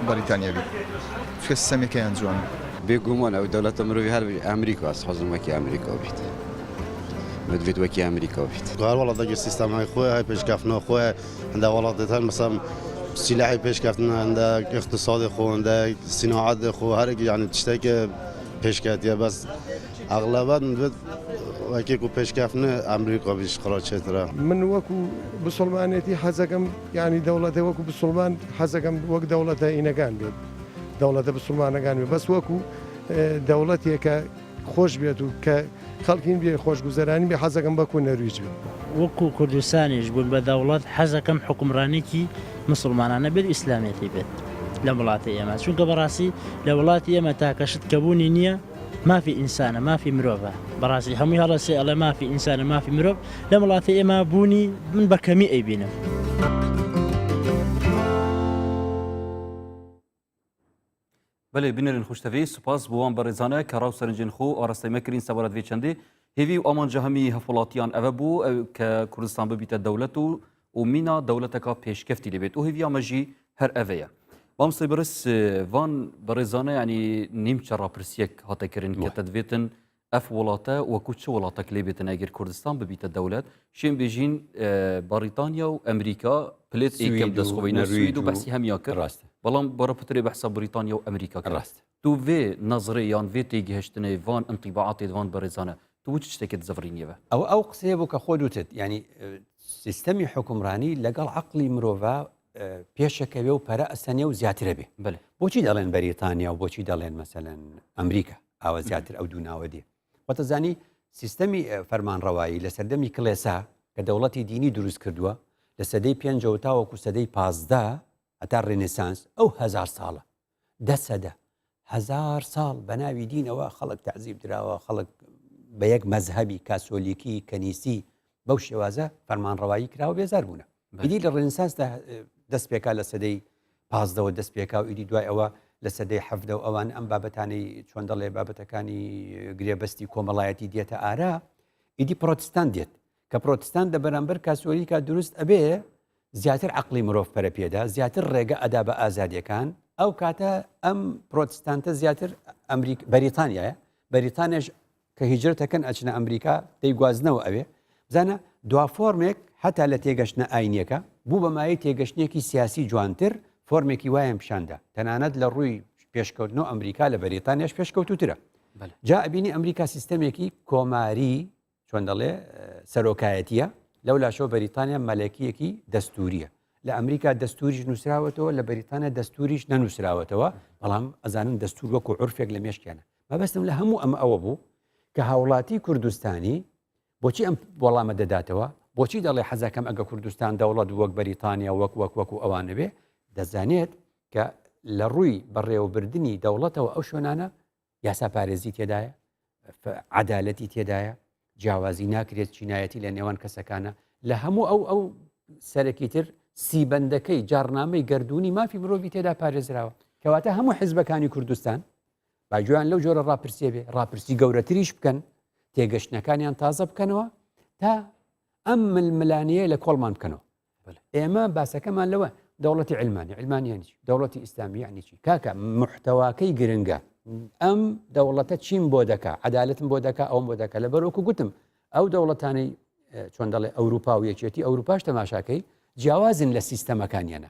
بەریتانیا بێت چکە سیستەمێکیان جوانە بێگومان ئەو دەوڵەتە مرۆڤی هەر ئەمریکاس حەزم وەکی ئەمریکا بیت مدوێت وەکی ئەمریکا بیت هەر وڵاتێکی سیستەمای خۆی هەیە پێشکەوتنەوە خۆیە هەندێک وڵاتێت هەن مەسەڵەن سیلاحی پێشکەوتنە هەندێک اقتصادی خۆ هەندێک سیناعەتی خۆ هەرێکی یعنی تشتێکە پێشکەوتیە بەس ئەغلەبەت مدوێت وەکێک و پێشکەوتنە ئەمریکا بیش خڕاچێترە من وەکو بسڵمانێتی حەزەکەم ینی دەوڵەتە وەکو بسڵمان حەزەکەم وەک دەوڵەتە ئینەکان بێت دەوڵەتە بسڵمانەکان بێت بەس وەکو دەوڵەتێکە خۆش بێت و کە خەڵکین بێ خۆشگوزەرانی بێ حەزەکەم بەکو نەرویج بێت وەکو کوردستانیش بوون بە دەوڵەت حەزەکەم حکومڕانێکی مسلمانانە بێت ئیسلامێتی بێت لە وڵاتی ئێمە چونکە بەڕاستی لە وڵاتی ئێمە تاکەشت کەبوونی نییە مافی ئینسانە مافی مرۆڤە بەڕاستی هەمووی هەڵەسێ ئەڵێ مافی ئینسانە مافی مرۆڤ لە وڵاتی ئێمە بوونی من بە کەمی ئەیبینم بله بینرین خوشتوی سپاس بوان برزانه که راو سرنجین خو آراسته مکرین سوارد وی چنده هیوی و آمان جهمی هفولاتیان اوه بو که کردستان ببیت دولت و مینا دولت که پیشکفتی لیبید و هیوی آمجی هر اوه بام سیبرس وان برزانه یعنی نیم چرا پرسیک هاته کرین که تدویتن اف ولاته و کوچ ولاته کلیبیتن اگر کردستان ببیت دولت شیم بیجین بریتانیا و امریکا پلیت ایکم دست خوینه سوید و بحثی هم یا کرد بلام برای پتری بحثا بریتانیا و امریکا کرد تو وی نظری یان وی تیگهشتنه وان انطباعات وان برزانه تو وچ تکد زفرینیه او قصه بو که خودت یعنی سیستمی حکمرانی لقال عقلی مروفا پێشەکەوێ و پەرە ئەسەنێ و زیاترە بێ بۆچی دەڵێن بەریتانیا و بۆچی دەڵێن مەسەلەن ئەمریکا ئاوە زیاتر ئەو دوو ناوە دێ وەتەزانی سیستەمی فەرمانڕەوایی لە سەردەمی کڵێسا کە دەوڵەتی دینی دروست کردووە لە سەدەی پێنجەوە تاوەکو سەدەی 15 هەتا ڕێنێسانس ئەو 1000 ساڵە 1000 ساڵ بە ناوی دینەوە خەڵک تعزیب دراوە خەڵک بە یەک مەزهەبی کاسۆلیکی کەنیسی بەو شێوازە فەرمانڕەوایی کراوە بێزار بوونە ئیدی لە ڕێنسانسدا دەست پێکا لە سەدەی 15 دەست پێکا و ئیدی دوای ئەوە لە سەدەی حەفدە و ئەوان ئەم بابەتانی چۆن دەڵێ بابەتەکانی گرێبەستی کۆمەڵایەتی دێتە ئارا ئیدی پرۆتستان دێت کە پرۆتستان دە بەرامبەر کاسۆلیکا دروست ئەبێ زیاتر عقلی مرۆڤ پەرەپێدا زیاتر ڕێگە ئەدا بە ئازادیەکان ئەو کاتە ئەم پرۆتستانتە زیاتر بەریتانیایە بەریتانیش کە هیجرەتەکەن ئەچنە ئەمریکا دەیگوازنەوە ئەوێ بزانە دوا فۆرمێک هەتا لە تێگەشتنە ئاینیەکە بوو بە مایە تێگەشتێکی سیاسی جوانتر فۆرمێکی وایان پیشاندا تەنانەت لە ڕووی پێشکەوتنەوە ئەمریکا لە بەریتانیاش پێشکەوتوترە جا ئەبینی ئەمریکا سیستەمێکی کۆماری چۆن دەڵێ سەرۆکایەتیە لەو لاشەوە بەریتانیا مەلەکیەکی دەستوریە لە ئەمریکا دەستوریش نووسراوەتەوە لە بەریتانیا دەستوریش نەنووسراوەتەوە بەڵام ئەزانن دەستور وەکو عورفێک لە مێشکیانە مەبەستم لە هەموو ئەمە ئەوە بوو کە هاوڵاتی کوردستانی بۆچی ئەم وەڵامە دەداتەوە بۆچی دەڵێ حەزەکەم ئەگە کوردستان دەوڵەت وەک بەریتانیا وەکو ئەوانە بێ دەزانێت کە لە ڕووی بەڕێوەبردننی دەوڵەتەوە ئەو شوێنانە یاسا پارێزی تێدایە عەدالەتی تێدایە جیاوازی ناکرێت چینایەتی لە نێوان کەسەکانە لە هەموو ئەو سەرەکی تر سیبەندەکەی جارنامەی گردردونی مافی مرۆڤی تێدا پارێزراوە کەواتە هەموو حیزبەکانی کوردستان باگویان لەو جۆرە ڕاپرسێ بێ ڕاپرسی گەورەتریش بکەن تێگەشتنەکانیان تازە بکەنەوە تا ئەم ململانیە لە کۆڵمان بکەنەوە ئێمە باسەکەمان لەوە دەوڵەتی علمانیانی دەوڵەتی ئیسلامی یعنی چی کاکە محتەواکەی گرنگە ئەم دەوڵەتە چیم بۆ دەکا عەدالەتم بۆ دەکا ئەوم بۆ دەکا لە بەرەوەکو گوتم ئەو دەوڵەتانەی چۆن دەڵێ ئەوروپا و یەکێتی ئەوروپاش تەماشاکەی جیاوازن لە سیستەمەکانیانە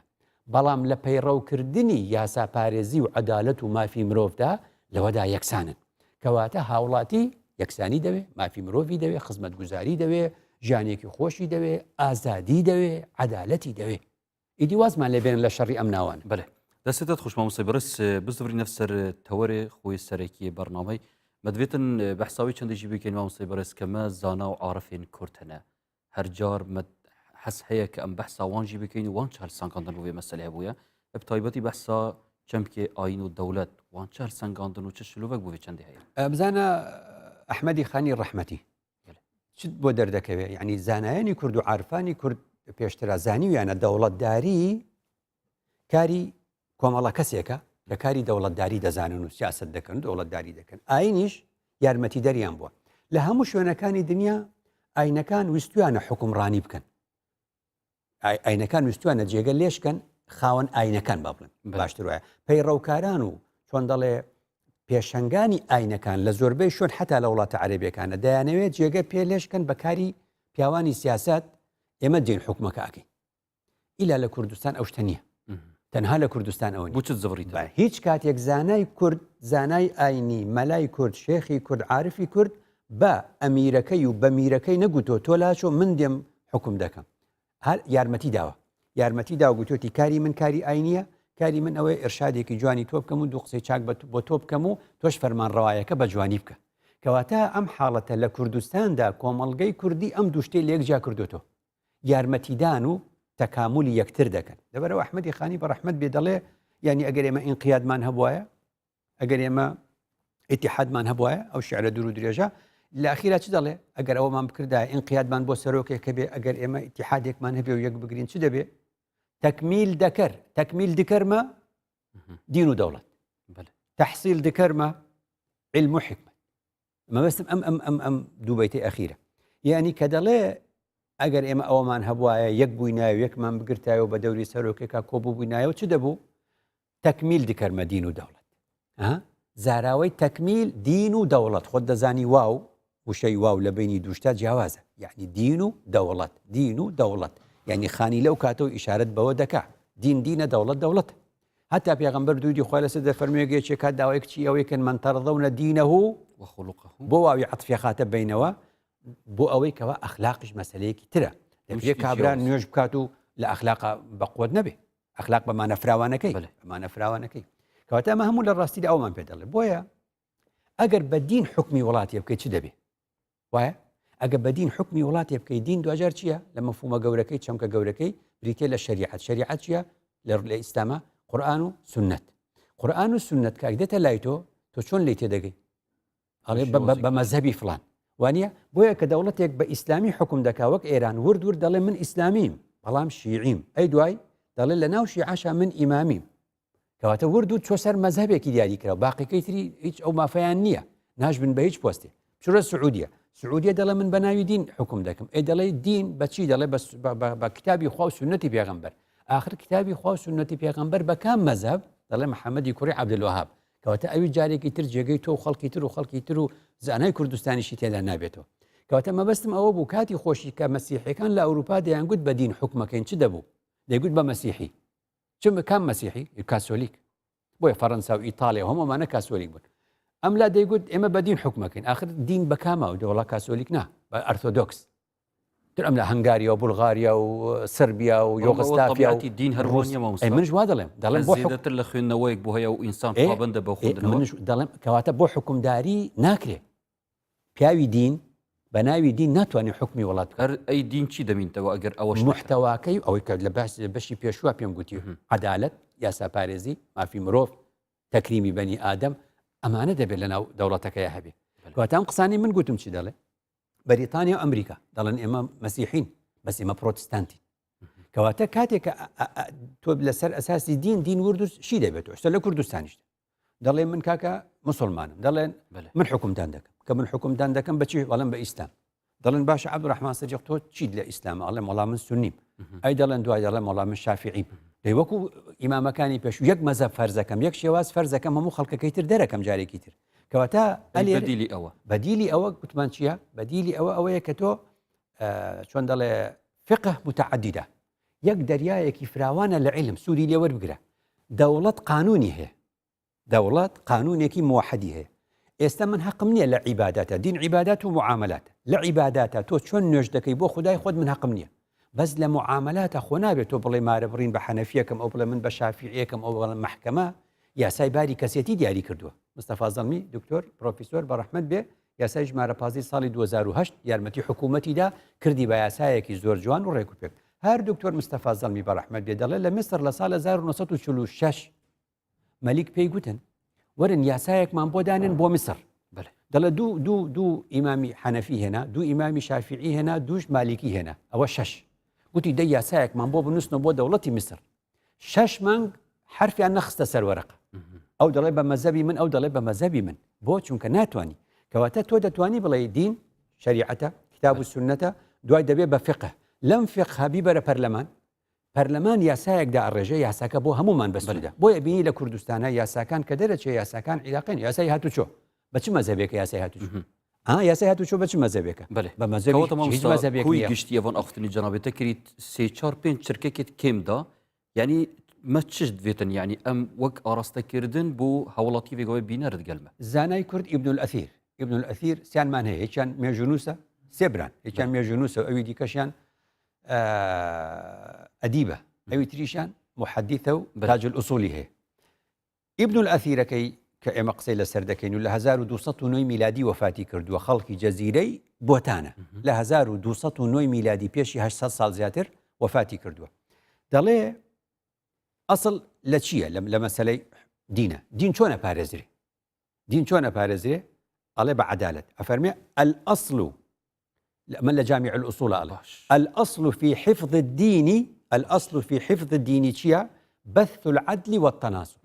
بەڵام لە پەیڕەوکردنی یاسا پارێزی و عەدالەت و مافی مرۆڤدا لەوەدا یەکسانن کەواتە هاوڵاتی یەکسانی دەوێ مافی مرۆڤی دەوێ خزمەتگوزاری دەوێ ژیانێکی خۆشی دەوێ ئازادی دەوێ عەدالەتی دەوێ ئیدی وازمان لێبێن لە شەڕی ئەم ناوان بەێ دەستێتت خوش مامۆستا بەرز بزدەوری نەفسەر تەوەرێ خۆی سەرەکی بەرنامەی مەدوێتن بەحساوی چەندێکی بکەین مامۆستا بەرز کەمە زانا و عارفێن کورد هەنە هەرجار حەس هەیە کە ئەم بەحسا وانجی بکەین وان چهار سانگاندن بۆ بێ مەسەلە هەبووە بەتایبەتی بەحسا چەمکێ ئاین و دەوڵەت وان چهار سانگاندن و چ شلوڤک بۆ بێ چەندی هەیە بزانە ئەحمەدی خانی ڕەحمەتی چت بۆ دەردەکەوێ یعنی زانایانی کورد و عارفانی کورد پێشترا زانیویانە دەوڵەتداری کاری کۆمەڵە کەسێکە لە کاری دەوڵەتداری دەزانن و سیاست دەکەن دەوڵەتداری دەکەن ئاینیش یارمەتی دەریان بووە لە هەموو شوێنەکانی دنیا ئاینەکان ویستویانە حکومڕانی بکەن ئاینەکان ویستوانە جێگە لێشکەن خاوەن ئاینەکان با بڵێن باشتر وایە پەیڕەوکاران و چۆن دەڵێ پێشەنگانی ئاینەکان لە زۆربەی شوێن حتا لە وڵاتە عەرەبیەکانە دەیانەوێت جێگە پێ لێشکەن بەکاری پیاوانی سیاست ئێمە دین حکومەکە ئەکەین ئیلا لە کوردستان ئەو شتە نییە تەنها لە کوردستان ئەوە بچ زڕیت هیچ کاتێک زانای کورد زانای ئاینی مەلای کورد شێخی کورد عارفی کورد بە ئەمیرەکەی و بە میرەکەی نەگوتۆ تۆ لاشۆ من دێم حکم دەکەم هەر یارمەتی داوە یارمەتی داوە گوتۆتی کاری من کاری ئاینیە کاری من ئەوەی ئێرشادێکی جوانی تۆ بکەم و دوو قسەی چاک بۆ تۆ بکەم و تۆش فەرمانڕەوایەکە بە جوانی بکە کەواتە ئەم حاڵەتە لە کوردستاندا کۆمەڵگەی کوردی ئەم دوو شتەی لە یەکجا کردوتۆ یارمەتیدان و تەکاملی یەکتر دەکەن لەبەرەوە ئەحمەدی خانی بە ڕەحمەت بێ دەڵێ یعنی ئەگەر ئێمە ئینقیادمان هەبوایە ئەگەر ئێمە ئیتیحادمان هەبوایە ئەو شیعرە دوور و درێژە لە ئەخیرا چ دەڵێ ئەگەر ئەوەمان بکردایە ئینقیادمان بۆ سەرۆکێکە بێ ئەگەر ئێمە ئیتیحادێکمان هەبێ و یەک بگرین چ دەبێ تەکمیل دکەرمە دین و دەوڵەت تەحسیل دکەرمە علم و حکمت مەبەستم ئەم دوو بەیتەی ئەخیرە یعنی کە دەڵێ ئەگەر ئێمە ئەوەمان هەبوایە یەک بووینایە و یەکمان بگرتایە و بە دەوری سەرۆکێکا کۆبوو بووینایە و چ دەبوو تەکمیل دکەرمە دین و دەوڵەت زاراوەی تەکمیل دین و دەوڵەت خۆت دەزانی واو وشەی واو لە بینی دووشتا جیاوازە یعنی دین و دەوڵەت یعنی خانی لەو کاتەوە ئیشارەت بەوە دەکا دین دینە دەوڵەت هەتا پێغەمبەر دوودی خۆی لەسەر دەفەرموویەکێ کات داوای کچی ئەوەی کەن من تەرضەونە دینەه وخلقه بۆ واوی عەطفی خاتە بینەوە بۆ ئەوەی کەوا ئەخلاقیش مەسەلەیەکی ترە دەبێ کابران نوێژ بکات و لە ئەخلاقا بەقوت نەبێ ئەخلاق بەمانە فراوانەکەی کەواتە ئەمە هەموو لە ڕاستیدا ئەومان پێ دەڵێ بۆیە ئەگەر بە دین حکمی وڵاتی بکەیت چ دەبێ وایە ئەگە بە دین حکمی وڵاتی بکەیت دین دوجار چییە لە مەفهومە گەورەکەی چەمکە گەورەکەی بریتێ لە شریعەت چییە لە ئیسلامە قورئان و سنت کە دێتە لای تۆ چۆن لی تێدەگەی ئەڵێ بە مەذهبی فڵان وانە بۆیە کە دەوڵەتێک بە ئیسلامی حکم دەکا وەک ئێران ورد دەڵێ من ئیسلامیم بەڵام شیعیم ئەی دوای دەڵێ لە ناو شیعاشا من ئیمامیم کەواتە ورد و چۆ سەر مەزهبێکی دیاری کرا باقیەکەی تری هیچ ئەو مافەیان نییە ناژبن بە هیچ پۆستێ چورە سعودیە سعودیە دەڵێ من بە ناوی دین حکم دەکەم ئێ دەڵێ دین بەچی دەڵێ بە کتابی خوا و سنەتی پێغەمبەر آخر کتابی خوا و سنەتی پێغەمبەر بە کام مەزهب دەڵێ محەممەدی کوڕی عەبدولوهاب کەواتە ئەوی جارێکی تر جێگەی تۆ و خەڵکی تر و خەڵکی تر و زانای کوردستانیشی تێدا نابێتەوە کەواتە مەبەستم ئەوە بوو کاتی خۆشی کە مەسیحیەکان لە ئەوروپا دەیانگوت بە دین حکومەکەین چ دەبوو دەیگوت بە مەسیحی چم کام مەسیحی کاسۆلیک بۆیە فەڕەنسا و ئیتاالیا هەمومانە کاسۆلیک بوون ئەم لا دەیگوت ئێمە بە دین حکومەکەین آخر دین بە کامە و دەوڵا کاسۆلیک نا بە ئەرتۆدۆکس تر ئەم لە هەنگاریا و بولغاریا و سربیا و یۆغستافیا و دین هەروانە منش وا دەڵێم بۆ زیاتر لە خوێندنەوەیەک بۆ هەیە و ئینسان پابندە بە منش دەڵێم کەواتە بۆ حکومداری ناکرێ پیاوی دین بە ناوی دین ناتوانێت حکمی وڵات هەر ئەی دین چی دەمینتەوە ئەگەر ئەوەش محتەواکەی ئەوەی کە لە بەشی پێشوە پێم گوتی عەدالەت یاساپارێزی مافی مرۆڤ تەکریمی بەنی ئادەم ئەمانە دەبێت لە ناو دەوڵەتەکەیە هەبێ کەواتە ئەم قسانی من گوتم چی دەڵێ بەریتانیا و ئەمریکا دەڵێن ئێمە مەسیحین بەس ئێمە پرۆتستانتی کەواتە کاتێک تۆ لەسەر ئەساسی دین وردوشی دەبێتەوە شتە لە کوردستانیشت دەڵێ من کاکە مسلمانم دەڵێن من حکومتان دەکەم کە من حکومتان دەکەم بەچی وەڵام بە ئیسلام دەڵێن باشە عەبدوڕەحمان سەجیق تۆ چیت لە ئیسلام ئەڵێم وەڵام من سوننیم ئەی دەڵێن دوای دەڵێم وەڵام من شافعیم دەی وەکو ئیمامەکانی پێش یەک مەزهب فەرزەکەم یەک شێواز فەرزەکەم هەموو خەڵکەکەی تر دەرەکەم جارێکی تر کەواتە بەدیلی ئەوە گوتمان چییە بەدیلی ئەوەیە کە تۆ چۆن دەڵێ فقه متعددە یەک دەریایەکی فراوانە لە عیلم سووری لێ وەربگرە دەوڵەت قانونی هەیە دەوڵەت قانونێکی موحدی هەیە ئێستا من حەقم نییە لە عیباداتە دین عیبادات و معاملات لە عیباداتە تۆ چۆن نوێژ دەکەی بۆ خودای خۆت من حەقم نییە بەس لە معاملاتە خۆ نابێت تۆ بڵێ مارە بڕین بە حەنەفیەکەم ئەو بڵێ من بە شافعیەکەم ئەو بڵێ محکەمە یاسای باری کەسێتی دیاری کردووە مستەفا زەڵمی دکتۆر پرۆفیسۆر بەڕەحمەت بێ یاسای ژمارە 15 ساڵی 2008 یارمەتی حکوومەتیدا کردی بە یاسایەکی زۆر جوان و ڕێکوپێک هەر دکتۆر مستەفا زەڵمی بەڕەحمەت بێ دەڵێ لە میسر لە ساڵ 1946 مەلیک پێی گوتن وەرن یاسایەکمان بۆ دانن بۆ میسر دەڵێ دوو ئیمامی حەنەفی هێنا دوو ئیمامی شافعی هێنا دووش مالیکی هێنا ئەوە 6 گوتی دە یاسایەکمان بۆ بنووسنەوە بۆ دەوڵەتی میسر 6 مانگ حرفیان نەخستە سەر وەرەق ئەو دەڵێ بە مەزەبی من ئەو دەڵێ بە مەزەبی من بۆ چونکە ناتوانانی کەواتە تۆ دەتوانی بڵێ دین شریعەتە کتاب و سنەتە دوای دەبێ بە فقه لەم فقه بیبەرە پەرلەمان یاسایەکدا ئەڕێژێ یاساکە بۆ هەمومان بەسەردا بۆیە بینی لە کوردستانە یاساکان کە دەرەچێ یاساکان عیراقین یاسای هاتوچۆ بە چ مەزەبێکە یاسای هاتوچۆ یاسای هاتوچۆ بە چ مەزەبێکە بە مەزەبی گشتی ئەوان ئەختنی جەنابێتە کریت 3-4-5 چرکێکت کێمدا یعنی مە چش دوێتن یعنی ئەم وەک ئاراستەکردن بۆ هەوڵاتی وێگەوەی بینەرت گەلمە زانای کورد ئیبن الئەثیر سیانمان هەیە هیچیان مێژونوسە سێبران هیچیان مێژونوسە ئەوی دیکەشیان ئەدیبە ئەوی تریشان محەدیثە و تاج الئوسولی هەیە ئیبن الئەثیرەکەی کە ئێمە قسەی لەسەر دەکەین و لە 1209 میلادی وەفاتی کردووە خەڵکی جەزیرەی بۆتانە لە 1209 میلادی پێشی 800 ساڵ زیاتر وەفاتی کردووە دەڵێ ئەسڵ لە چییە لە مەسەلەی دینە دین چۆنە پارێزرێ ئەڵێ بە عەدالەت ئەفەرمێ الأصل من لجامع الأصول الأصل في حفظ الدين چییە بث العدل والتناصر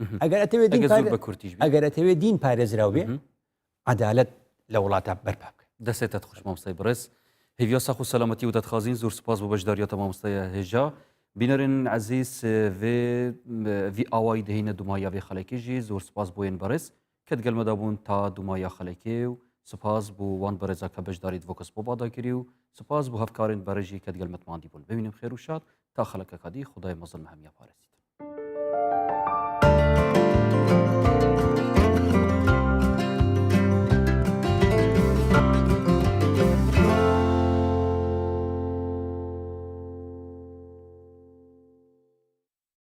ئەگەر ئەتەوێ دین پارێزراو بێ عەدالەت لە وڵاتە بەرپا بکە دەستێتت خوش مامۆستای بەڕێز هیڤیا ساخ و سەلامەتی و دەتخوازین زۆر سوپاس بۆ بەشداریەتە مامۆستای هێژا بینەرن عزیز vê awayî dihîne dumaya vê xelekê jî zor spas boyên berêz ket gelmeda bûn ta dumaya xelekê û spas bû wan berêza ke beşdarî Vox Popada kirî û spas bû hevkarên berê jî ket gelmet mandî bûn bibînim xêr û şad ta xelekek hadî xudayê mezin me hemiya parêzît